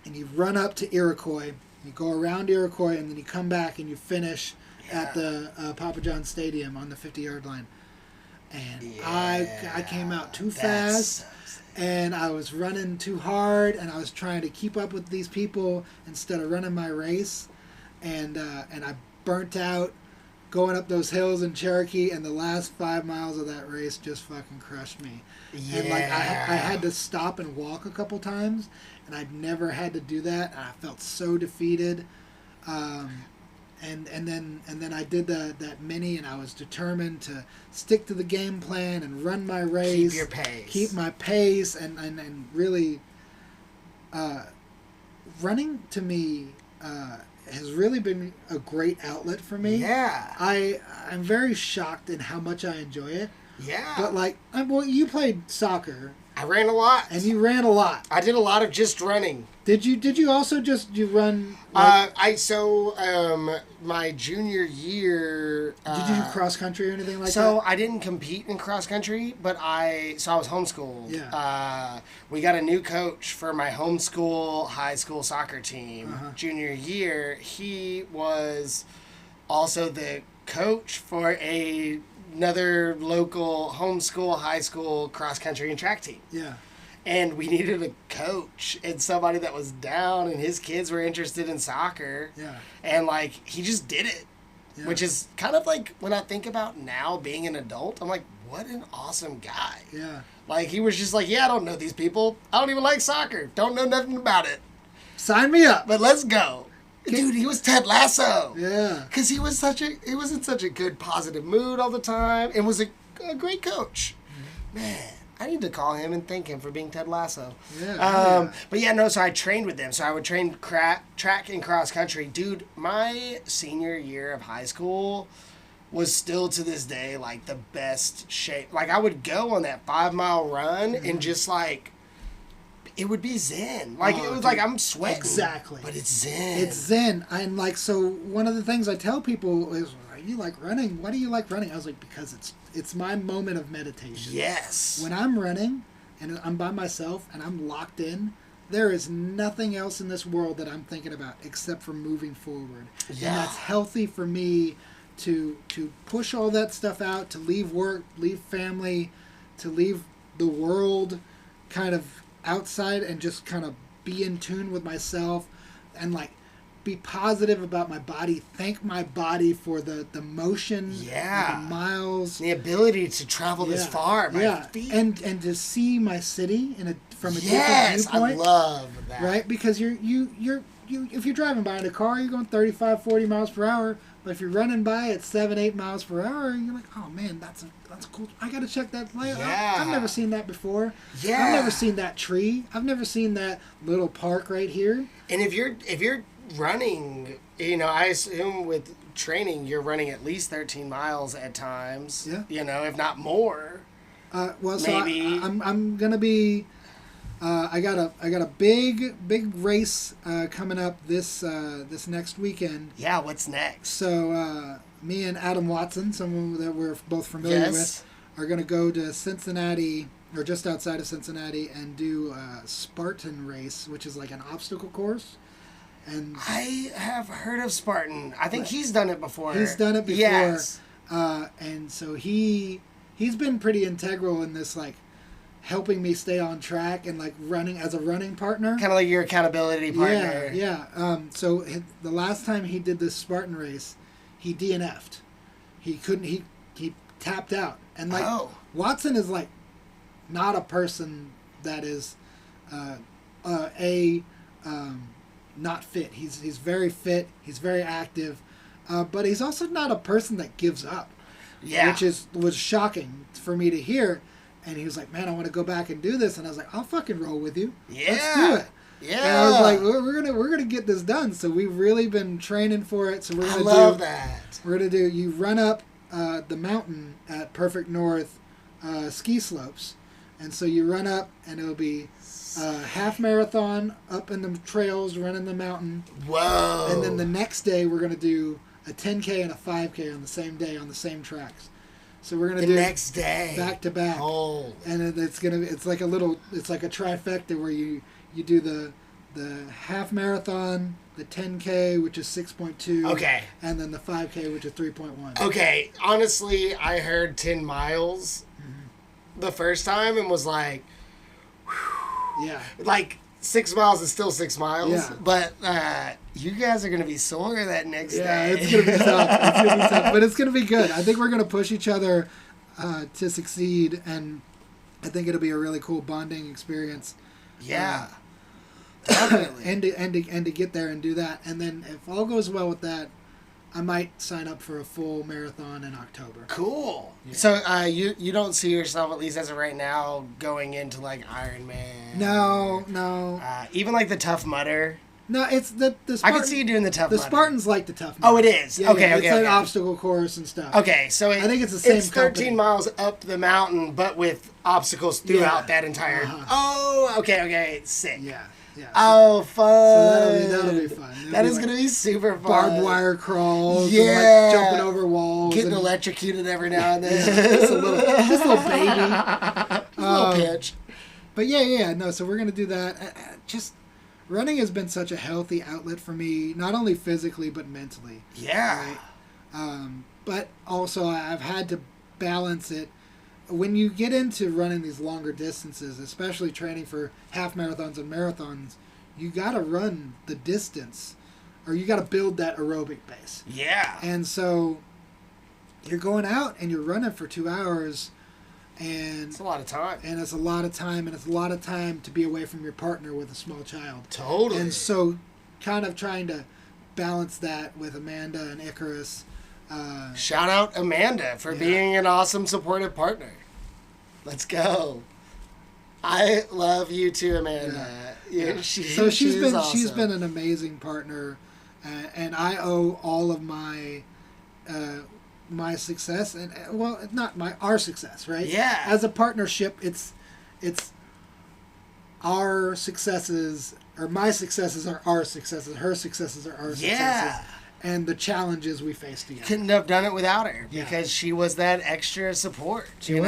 and you run up to Iroquois. You go around Iroquois, and then you come back and you finish at the Papa John's Stadium on the 50-yard line. And I came out too fast, and I was running too hard, and I was trying to keep up with these people instead of running my race. And I burnt out going up those hills in Cherokee, and the last 5 miles of that race just fucking crushed me. Yeah. And like I had to stop and walk a couple times, and I'd never had to do that, and I felt so defeated. And then I did that mini, and I was determined to stick to the game plan and run my race. Keep your pace. Keep my pace, and really running to me has really been a great outlet for me. Yeah. I'm very shocked in how much I enjoy it. Yeah. But like, well, you played soccer. I ran a lot. And you ran a lot. I did a lot of just running. Did you also you run? Like, my junior year. Did you do cross country or anything like that? So I didn't compete in cross country, but I was homeschooled. Yeah. We got a new coach for my homeschool high school soccer team. Junior year, he was also the coach for another local homeschool high school cross country and track team. Yeah. and we needed a coach and somebody that was down, and his kids were interested in soccer. Yeah. And like he just did it, Yeah. which is kind of like when I think about now being an adult, I'm like, what an awesome guy. Yeah. Like he was just like, yeah, I don't know these people. I don't even like soccer. Don't know nothing about it. Sign me up. But let's go. Dude, he was Ted Lasso. Yeah. Because he was in such a good, positive mood all the time, and was a great coach. Man, I need to call him and thank him for being Ted Lasso. Yeah. But yeah, no, so I trained with them. So I would train track and cross country. Dude, my senior year of high school was still to this day like the best shape. Like I would go on that 5-mile run and just like, it would be zen. Like it was dude, like I'm sweating. Exactly. But it's zen. It's zen. And like, so one of the things I tell people is, "Are you like running? Why do you like running?" I was like, because it's my moment of meditation. Yes. When I'm running and I'm by myself and I'm locked in, there is nothing else in this world that I'm thinking about except for moving forward. Yeah. And that's healthy for me to push all that stuff out, to leave work, leave family, to leave the world kind of outside and just kind of be in tune with myself and like be positive about my body, thank my body for the motion, Yeah. the miles, The ability to travel this far by feet. and to see my city from a Yes, different viewpoint. I love that. Right, because you're if you're driving by in a car, you're going 35, 40 miles per hour. But if you're running by at 7, 8 miles per hour, you're like, oh man, that's cool. I got to check that place. Yeah. I've never seen that before. Yeah. I've never seen that tree. I've never seen that little park right here. And if you're running, I assume with training you're running at least 13 miles at times. Yeah. If not more. Well, so Maybe. I'm gonna be. I got a big race coming up this next weekend. Yeah, what's next? So me and Adam Watson, someone that we're both familiar with, are going to go to Cincinnati, or just outside of Cincinnati, and do a Spartan race, which is like an obstacle course. And I have heard of Spartan. I think he's done it before. He's done it before. Yes. And so he's been pretty integral in this, like, helping me stay on track and like running as a running partner. Kind of like your accountability partner. Yeah. So the last time he did this Spartan race, he DNF'd. He couldn't. He tapped out. And like Watson is like not a person that is not fit. He's very fit. He's very active, but he's also not a person that gives up. Yeah. Which was shocking for me to hear. And he was like, "Man, I want to go back and do this." And I was like, "I'll fucking roll with you. Yeah. Let's do it." Yeah. And I was like, "We're gonna get this done." So we've really been training for it. So we're gonna love that. We're gonna do. You run up the mountain at Perfect North ski slopes, and so you run up, and it'll be half marathon up in the trails, running the mountain. Whoa. And then the next day we're gonna do a 10K and a 5K on the same day on the same tracks. So we're gonna do next day back to back, and it's like a trifecta where you do the half marathon, the 10K, which is 6.2, okay, and then the 5K, which is 3.1. Okay, honestly, I heard 10 miles the first time and was like, whew. Yeah, like 6 miles is still 6 miles, yeah. But you guys are gonna be sore that next day. Yeah, it's gonna be tough. It's gonna be tough, but it's gonna be good. I think we're gonna push each other to succeed, and I think it'll be a really cool bonding experience. Yeah, definitely. and to get there and do that, and then if all goes well with that, I might sign up for a full marathon in October. Cool. Yeah. So you don't see yourself, at least as of right now, going into like Ironman? No. Even like the Tough Mudder? No, it's the Spartan, I could see you doing the Tough Mudder. The Spartans like the Tough Mudder. Oh, it is? Yeah, okay. It's an obstacle course and stuff. Okay, so I think it's the same It's 13 company. miles up the mountain, but with obstacles throughout that entire... Oh, okay. Sick. Yeah. Oh, fun. So that'll be fun. That is going to be super fun. Barbed wire crawls. Yeah. And like jumping over walls. Getting electrocuted every now and then. Just a little baby. A little pitch. But yeah. No, so we're going to do that. Just running has been such a healthy outlet for me, not only physically, but mentally. Yeah. Right? But also I've had to balance it when you get into running these longer distances, especially training for half marathons and marathons, you got to run the distance, or you got to build that aerobic base. Yeah. And so you're going out and you're running for 2 hours, and it's a lot of time. And it's a lot of time, and it's a lot of time to be away from your partner with a small child. Totally. And so kind of trying to balance that with Amanda and Icarus. Shout out Amanda for being an awesome supportive partner. Let's go. I love you too, Amanda. Yeah. She's been an amazing partner, and I owe all of my my success, and not our success, right? Yeah. As a partnership, it's our successes, or my successes are our successes, her successes are our successes, and the challenges we face together. Couldn't have done it without her because she was that extra support. She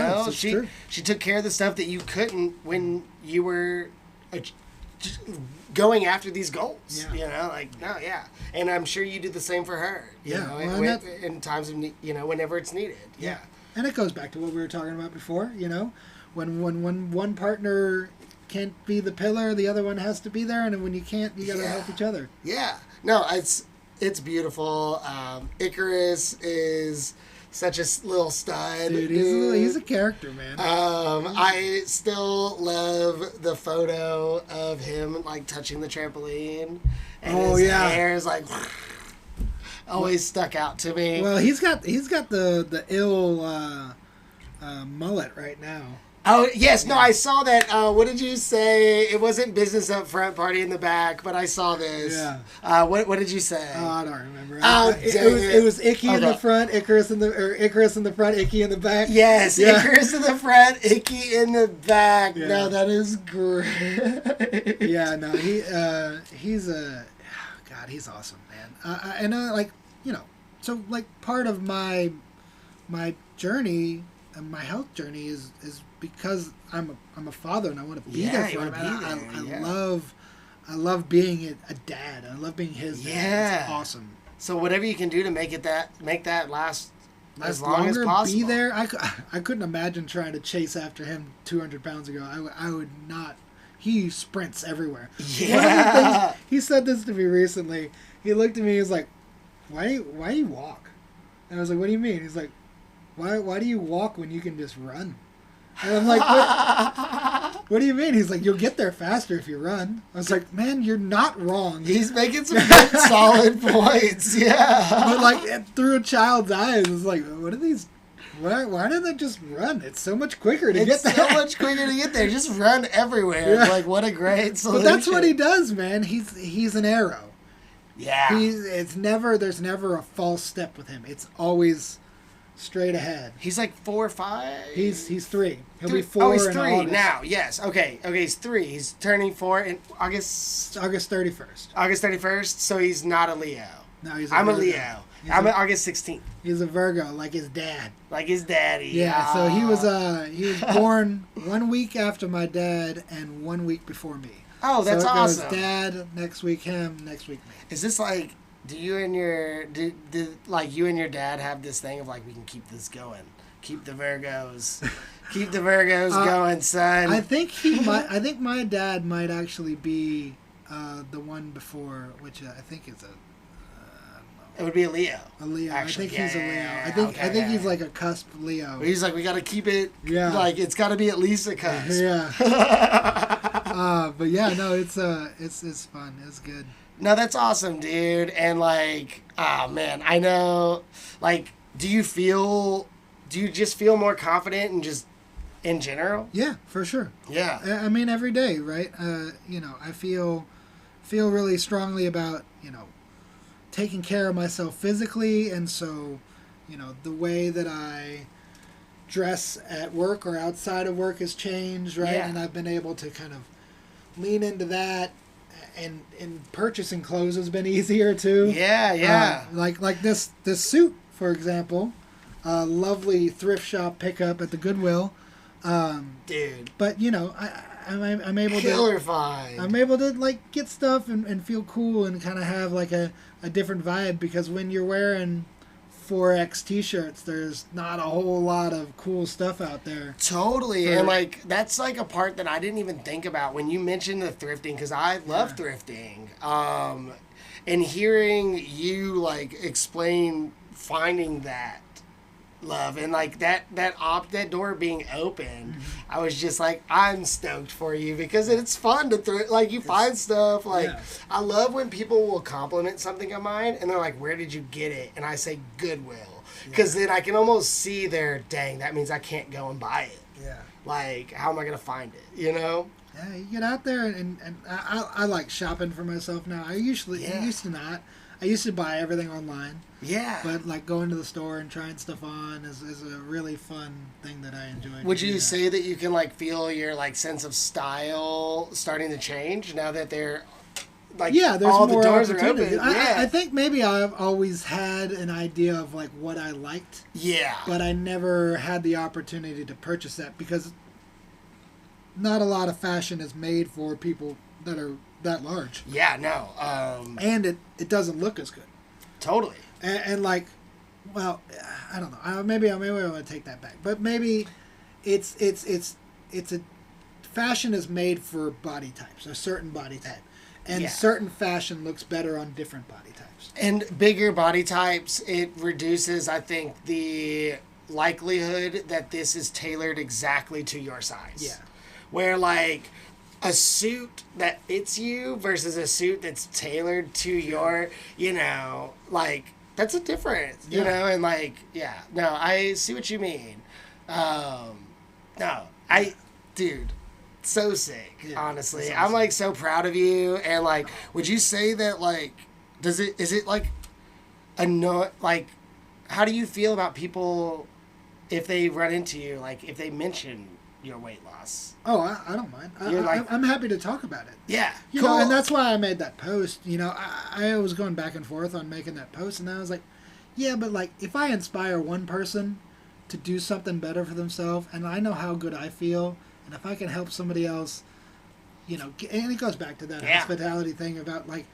took care of the stuff that you couldn't when you were going after these goals. And I'm sure you do the same for her. In times of whenever it's needed. Yeah. And it goes back to what we were talking about before. When one partner can't be the pillar, the other one has to be there, and when you can't, you got to help each other. Yeah. No, it's beautiful. Icarus is such a little stud. Dude, he's a character, man. I still love the photo of him like touching the trampoline, and his hair is like always stuck out to me. Well, he's got the ill mullet right now. Oh, yes. No, I saw that. What did you say? It wasn't business up front, party in the back, but I saw this. Yeah. What did you say? Oh, I don't remember. It was Icky in the front, Icarus in the front, Icky in the back. Yes, Icarus in the front, Icky in the back. Yeah. No, that is great. Yeah, no, he's awesome, man. So part of my journey, my health journey is because I'm a father and I want to be there for him. I love being a dad. I love being his dad. It's awesome. So whatever you can do to make that last as long as possible. Be there. I couldn't imagine trying to chase after him 200 pounds ago. I would not. He sprints everywhere. Yeah. One of the things, he said this to me recently. He looked at me. He was like, "Why do you walk?" And I was like, "What do you mean?" He's like, Why do you walk when you can just run? And I'm like, what do you mean? He's like, you'll get there faster if you run. I was like, man, you're not wrong. He's making some good solid points. Yeah. But through a child's eyes, it's like, what are these? Why don't they just run? It's so much quicker to get there. It's so much quicker to get there. Just run everywhere. Yeah. Like, what a great solution. But that's what he does, man. He's an arrow. Yeah. There's never a false step with him. It's always straight ahead. He's like 4 or 5. He's 3. He'll be 4. Oh, he's in 3 August. now. Yes. Okay. He's 3. He's turning 4 in August. August 31st. August 31st. So he's not a Leo. No, he's. I'm a Leo. I'm an August 16th. He's a Virgo, like his dad. Like his daddy. Yeah. So he was born 1 week after my dad and 1 week before me. Oh, that's awesome. So it goes dad, next week him, next week me. Is this like? Do you and your dad have this thing of like, we can keep this going, keep the Virgos going, son? I think my dad might actually be the one before, which I think is it would be a Leo. A Leo. Actually, I think he's a Leo. I think he's like a cusp Leo. He's like, we got to keep it. Yeah. Like it's got to be at least a cusp. Yeah. But yeah, no, it's fun. It's good. No, that's awesome, dude. And like, oh man, I know. Like, do you just feel more confident and just in general? Yeah, for sure. Yeah. I mean, every day, right? I feel really strongly about taking care of myself physically, and so the way that I dress at work or outside of work has changed, right? Yeah. And I've been able to kind of lean into that. And purchasing clothes has been easier too. Yeah. Like this suit, for example, lovely thrift shop pickup at the Goodwill. Dude. But I'm able Killer fine. I'm able to like get stuff and feel cool and kind of have like a different vibe, because when you're wearing 4X t-shirts, there's not a whole lot of cool stuff out there. Totally. And like that's like a part that I didn't even think about when you mentioned the thrifting, because I love thrifting. And hearing you like explain finding that love and like that door being open, I was just like, I'm stoked for you, because it's fun to like you find stuff like I love when people will compliment something of mine and they're like, where did you get it? And I say Goodwill, because then I can almost see their, dang, that means I can't go and buy it. Like, how am I gonna find it, you know? Yeah, you get out there, and I like shopping for myself now. I used to not. I used to buy everything online. Yeah. But like going to the store and trying stuff on is a really fun thing that I enjoy. Would you say that you can like feel your like sense of style starting to change now that they're like, there's all more the doors opportunity. are open? I think maybe I've always had an idea of like what I liked. Yeah. But I never had the opportunity to purchase that, because not a lot of fashion is made for people that are that large. Yeah, no. And it doesn't look as good. Totally. And like, well, I don't know. Maybe I want to take that back. But maybe it's a fashion is made for body types, a certain body type, and certain fashion looks better on different body types. And bigger body types, it reduces, I think, the likelihood that this is tailored exactly to your size. Yeah. Where like a suit that fits you versus a suit that's tailored to your, you know, like, that's a difference, you know, and like, no, I see what you mean. Dude, so sick, honestly. Awesome. I'm like so proud of you. And like, would you say that like, is it like like, how do you feel about people if they run into you, like if they mention your weight loss? Oh, I don't mind. I'm happy to talk about it. Yeah, you know, and that's why I made that post. You know, I was going back and forth on making that post, and I was like, yeah, but like if I inspire one person to do something better for themselves, and I know how good I feel, and if I can help somebody else, you know, and it goes back to that hospitality thing about like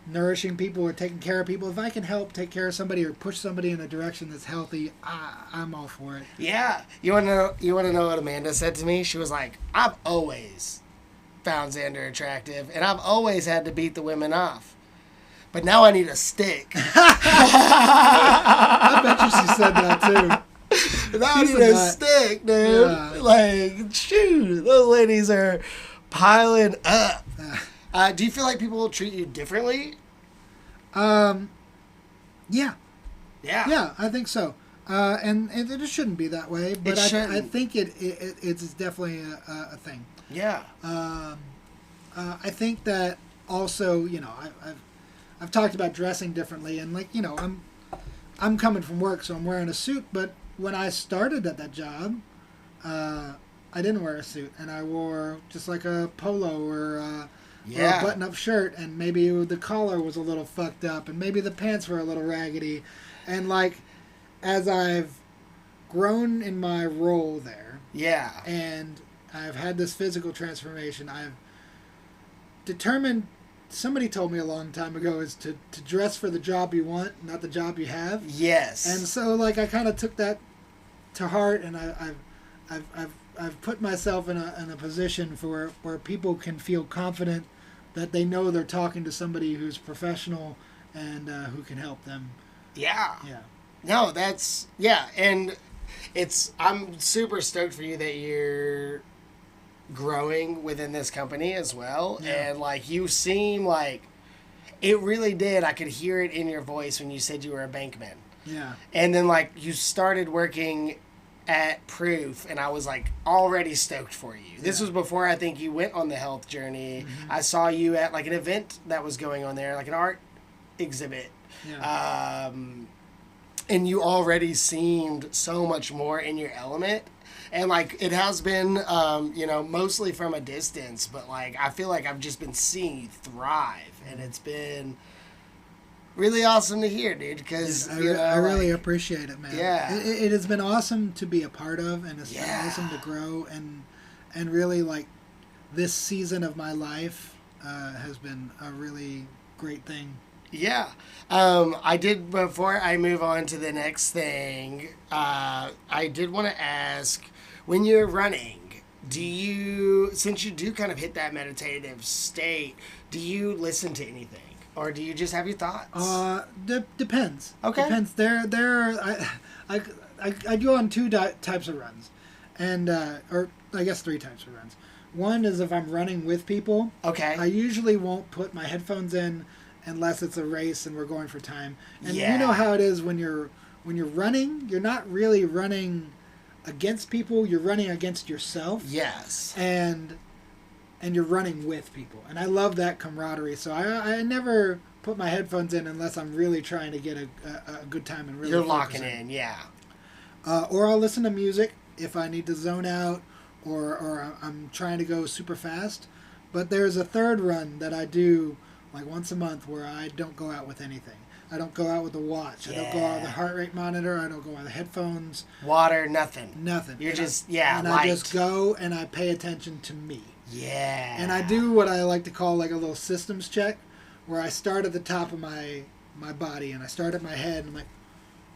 nourishing people or taking care of people. If I can help take care of somebody or push somebody in a direction that's healthy, I'm all for it. Yeah. You want to know what Amanda said to me? She was like, I've always found Xander attractive, and I've always had to beat the women off. But now I need a stick. I bet you she said that too. Now I need a stick, dude. Yeah. Like, shoot, those ladies are piling up. Do you feel like people will treat you differently? Yeah. Yeah, I think so. And it shouldn't be that way, but I think it's definitely a thing. Yeah. I think that also, you know, I've talked about dressing differently, and like, you know, I'm coming from work, so I'm wearing a suit, but when I started at that job, I didn't wear a suit, and I wore just like a polo or a button-up shirt, and maybe the collar was a little fucked up, and maybe the pants were a little raggedy. And like, as I've grown in my role there, and I've had this physical transformation, I've determined, somebody told me a long time ago, is to dress for the job you want, not the job you have. Yes. And so like I kind of took that to heart, and I've put myself in a position where people can feel confident that they know they're talking to somebody who's professional and who can help them. Yeah. Yeah. No, that's, and I'm super stoked for you that you're growing within this company as well. Yeah. And like, you seem like, it really did, I could hear it in your voice when you said you were a bankman. Yeah. And then like, you started working at Proof, and I was like already stoked for you. This was before I think you went on the health journey. Mm-hmm. I saw you at like an event that was going on there, like an art exhibit. Yeah. And you already seemed so much more in your element. And like, it has been, you know, mostly from a distance, but like, I feel like I've just been seeing you thrive, and it's been really awesome to hear, dude, because I really appreciate it, man. Yeah. It has been awesome to be a part of, and it's been awesome to grow, and really, like, this season of my life has been a really great thing. Yeah. I did, before I move on to the next thing, I did want to ask, when you're running, do you, since you do kind of hit that meditative state, do you listen to anything? Or do you just have your thoughts? Depends. Okay. Depends. I, I go on two types of runs, and or I guess three types of runs. One is if I'm running with people. Okay. I usually won't put my headphones in unless it's a race and we're going for time. And Yeah. you know how it is when you're running. You're not really running against people. You're running against yourself. Yes. And you're running with people. And I love that camaraderie. So I never put my headphones in unless I'm really trying to get a good time and really You're focus locking in, yeah. or I'll listen to music if I need to zone out or I'm trying to go super fast. But there's a third run that I do like once a month where I don't go out with anything. I don't go out with a watch. Yeah. I don't go out with a heart rate monitor. I don't go out with headphones. Water, nothing. Nothing. You're And just, and light. I just go and I pay attention to me. Yeah. And I do what I like to call like a little systems check, where I start at the top of my body and I start at my head and I'm like,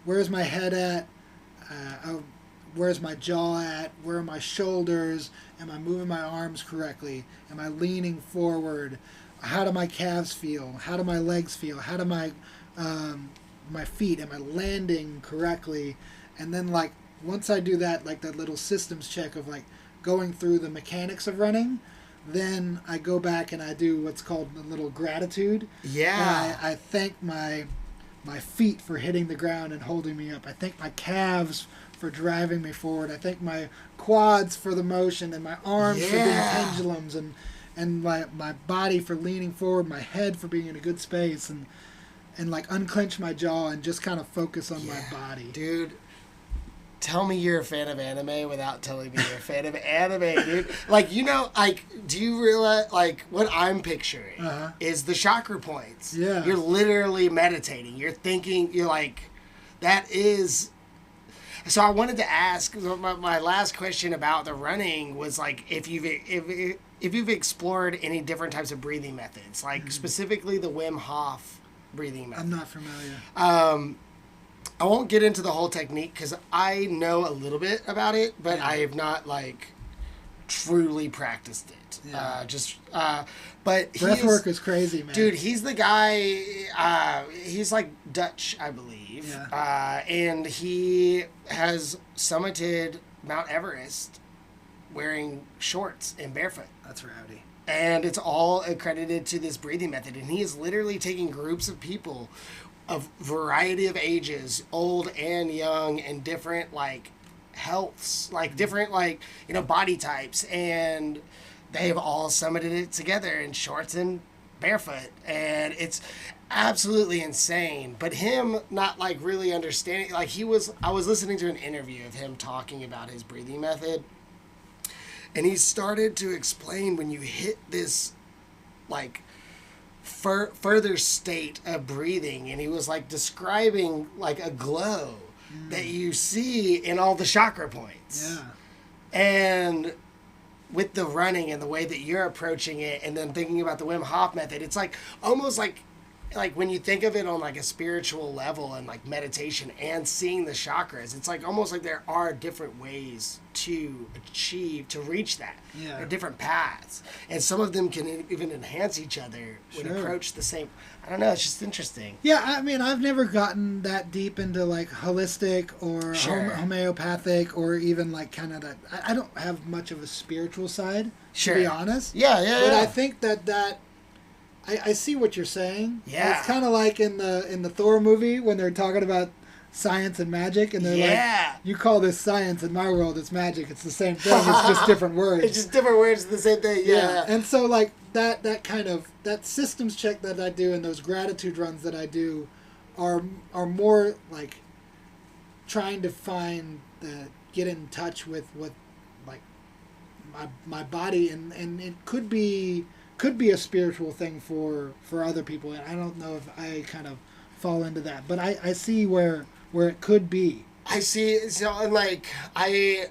where's my head at? Where's my jaw at? Where are my shoulders? Am I moving my arms correctly? Am I leaning forward? How do my calves feel? How do my legs feel? How do my feet? Am I landing correctly? And then like once I do that, like that little systems check of like going through the mechanics of running, then I go back and I do what's called a little gratitude. Yeah. And I thank my feet for hitting the ground and holding me up. I thank my calves for driving me forward. I thank my quads for the motion and my arms for being pendulums and my body for leaning forward, my head for being in a good space and like unclench my jaw and just kind of focus on my body. Dude, tell me you're a fan of anime without telling me you're a fan of anime, dude. Like, you know, like, do you realize, like, what I'm picturing is the chakra points. Yeah. You're literally meditating. You're thinking, you're like, that is... So I wanted to ask, my last question about the running was, like, if you've explored any different types of breathing methods, like, specifically the Wim Hof breathing method. I'm not familiar. I won't get into the whole technique because I know a little bit about it, but I have not like truly practiced it. Yeah. But Breathwork is crazy, man. Dude, he's the guy. He's like Dutch, I believe, and he has summited Mount Everest wearing shorts and barefoot. That's rowdy. And it's all accredited to this breathing method, and he is literally taking groups of people of variety of ages, old and young, and different like healths, like different like, you know, body types, and they've all summited it together in shorts and barefoot, and it's absolutely insane. But him not like really understanding, like I was listening to an interview of him talking about his breathing method, and he started to explain when you hit this like further state of breathing, and he was like describing like a glow that you see in all the chakra points. Yeah. And with the running and the way that you're approaching it, and then thinking about the Wim Hof method, it's like almost like when you think of it on like a spiritual level and like meditation and seeing the chakras, it's like almost like there are different ways to reach that. Yeah. There are different paths, and some of them can even enhance each other when Sure. approach the same. I don't know, it's just interesting. Yeah, I mean, I've never gotten that deep into like holistic or homeopathic or even like kind of that. I don't have much of a spiritual side, to be honest. Yeah. But I think that I see what you're saying. Yeah. It's kind of like in the Thor movie when they're talking about science and magic, and they're like, you call this science, in my world it's magic. It's the same thing. It's just different words. It's just different words, the same thing. Yeah. And so like that kind of that systems check that I do and those gratitude runs that I do are more like trying to get in touch with what like my body, and it could be a spiritual thing for other people, and I don't know if I kind of fall into that, but I see where it could be. I see. So, and like, I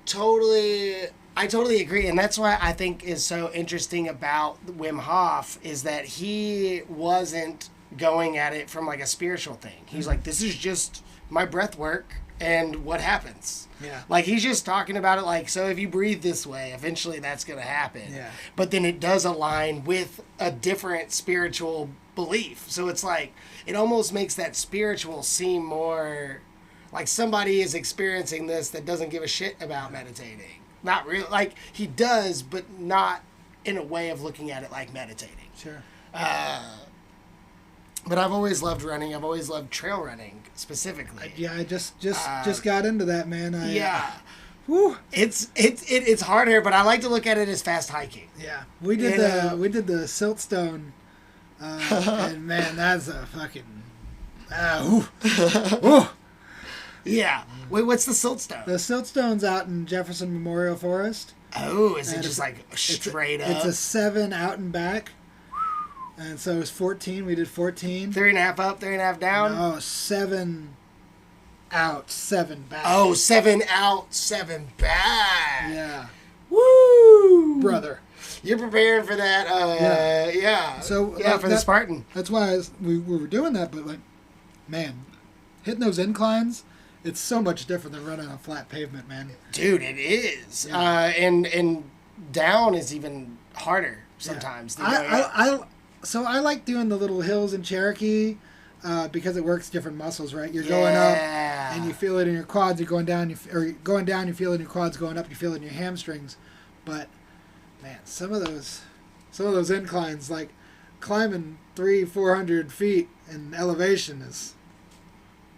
totally agree, and that's why I think is so interesting about Wim Hof is that he wasn't going at it from like a spiritual thing. He's like, this is just my breath work and what happens. Yeah. Like, he's just talking about it like, so if you breathe this way, eventually that's going to happen. Yeah. But then it does align with a different spiritual belief. So it's like, it almost makes that spiritual seem more like somebody is experiencing this that doesn't give a shit about meditating. Not really. Like, he does, but not in a way of looking at it like meditating. Sure. But I've always loved running. I've always loved trail running specifically. Yeah, I just got into that, man. Whew. It's harder, but I like to look at it as fast hiking. Yeah, we did the Siltstone, and man, that's a fucking Yeah. Wait, what's the Siltstone? The Siltstone's out in Jefferson Memorial Forest. Oh, is it just like straight up? It's a 7 out and back. And so it was 14. We did 14. 3.5 up, 3.5 down? No, 7 out, 7 back. Oh, 7 out, 7 back. Yeah. Woo! Brother. You're preparing for that, yeah. So, for the Spartan. That's why we were doing that, but like, man, hitting those inclines, it's so much different than running on flat pavement, man. Dude, it is. Yeah. And down is even harder sometimes. Yeah. So I like doing the little hills in Cherokee because it works different muscles, right? You're going up and you feel it in your quads. You're going down, you feel it in your quads. Going up, you feel it in your hamstrings. But man, some of those inclines, like climbing 300-400 feet in elevation, is.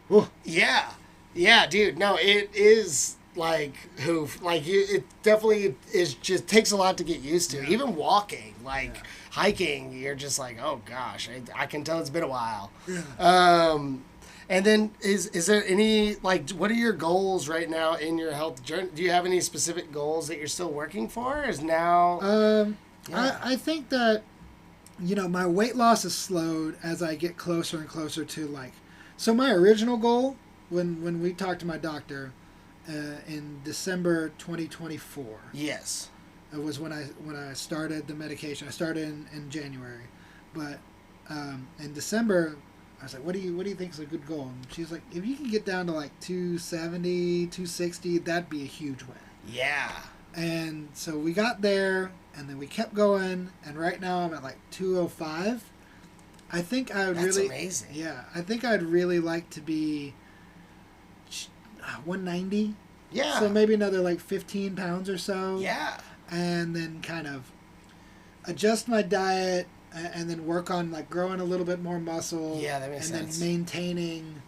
Whew. Yeah, dude. No, it is like it definitely is. Just takes a lot to get used to. Yeah. Even walking, hiking, you're just like, oh gosh, I can tell it's been a while. Yeah. And then is there any, like, what are your goals right now in your health journey? Do you have any specific goals that you're still working for? Is now? I think that, my weight loss has slowed as I get closer and closer to so my original goal when we talked to my doctor in December 2024. Yes. It was when I started the medication. I started in January, but in December I was like, "What do you think is a good goal?" And she's like, "If you can get down to 270, 260, that'd be a huge win." Yeah. And so we got there, and then we kept going, and right now I'm at 205. I think I would That's really amazing. Yeah, I think I'd really like to be 190. Yeah. So maybe another 15 pounds or so. Yeah. And then kind of adjust my diet and then work on growing a little bit more muscle. Yeah, that makes sense. And then maintaining,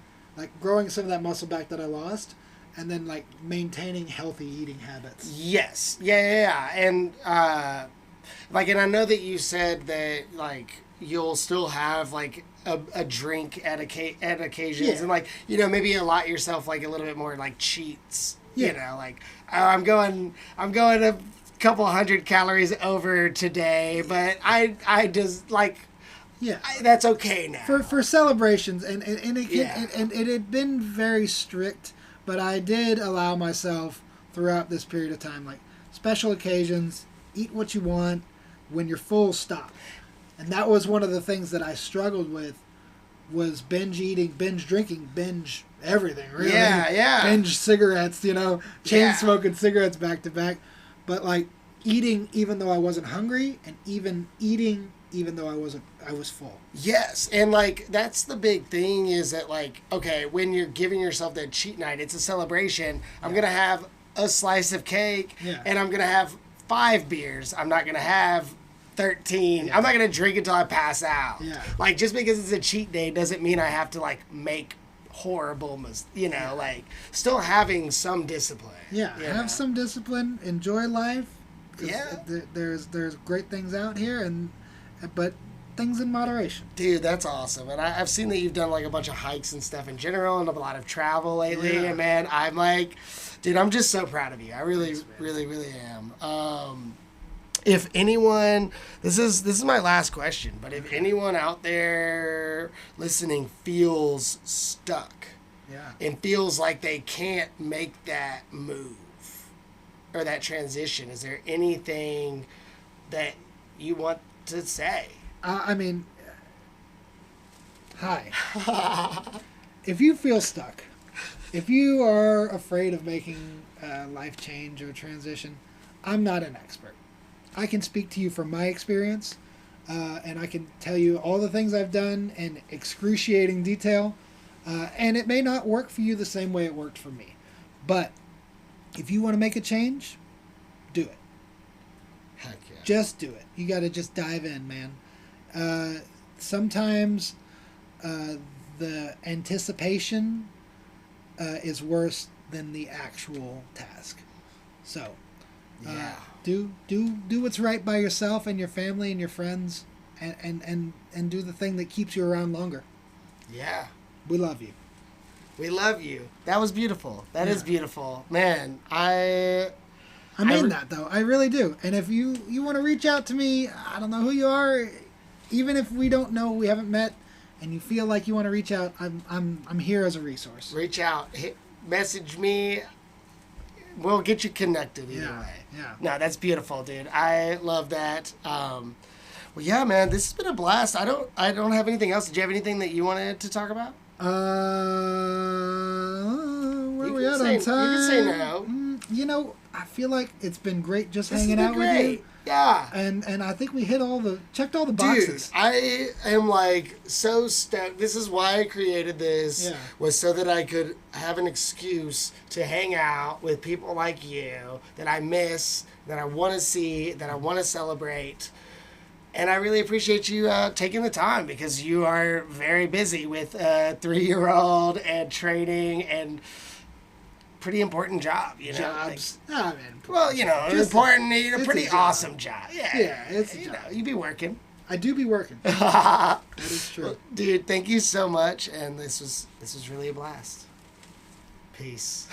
growing some of that muscle back that I lost, and then maintaining healthy eating habits. Yes. Yeah. And and I know that you said that you'll still have a drink at occasions, Yeah. and maybe allot yourself a little bit more cheats. Yeah. I'm going a couple 100 calories over today, but I just Yeah. that's okay now. For celebrations, and it Yeah. and it had been very strict, but I did allow myself throughout this period of time, special occasions, eat what you want, when you're full, stop. And that was one of the things that I struggled with, was binge eating, binge drinking, binge everything, really. Yeah. Binge cigarettes, chain smoking cigarettes back to back. But eating even though I wasn't hungry, and even eating even though I was full. Yes, and that's the big thing is that okay, when you're giving yourself that cheat night, it's a celebration. I'm gonna have a slice of cake, and I'm gonna have 5 beers. I'm not gonna have 13. I'm not gonna drink until I pass out. Yeah. Just because it's a cheat day doesn't mean I have to make horrible still having some discipline. Yeah, have some discipline, enjoy life. 'Cause Yeah. There's great things out here, but things in moderation. Dude, that's awesome. And I've seen that you've done a bunch of hikes and stuff in general and a lot of travel lately. Yeah. And man, I'm dude, I'm just so proud of you. I really, really, really am. If anyone, this is my last question, but if anyone out there listening feels stuck, and feels like they can't make that move or that transition, is there anything that you want to say? I mean, Hi. If you feel stuck, if you are afraid of making a life change or transition, I'm not an expert. I can speak to you from my experience, and I can tell you all the things I've done in excruciating detail, and it may not work for you the same way it worked for me. But if you want to make a change, do it. Heck yeah. Just do it. You got to just dive in, man. Sometimes the anticipation is worse than the actual task. So, Yeah. do what's right by yourself and your family and your friends, and do the thing that keeps you around longer. Yeah. We love you. We love you. That was beautiful. That is Yeah. beautiful. Man, I mean that, though. I really do. And if you want to reach out to me, I don't know who you are, even if we don't know, we haven't met, and you feel like you want to reach out, I'm here as a resource. reach out. Message me. We'll get you connected either way. Yeah. No, that's beautiful, dude. I love that. Well, yeah, man, this has been a blast. I don't have anything else. Did you have anything that you wanted to talk about? Where You are we can at say- on time? you can say no. I feel like it's been great just This hanging has out been with great. you. Yeah. And I think we checked all the Dude, boxes. I am like so stoked. This is why I created this, Yeah. was so that I could have an excuse to hang out with people like you that I miss, that I want to see, that I want to celebrate. And I really appreciate you taking the time, because you are very busy with a 3-year-old and training and pretty important job, you know. Jobs. Like, well, you know, Just important, it's pretty a job. awesome job. Yeah. Yeah, it's a you job. know, you be working. I do be working. That is true. Dude, thank you so much, and this was really a blast. Peace.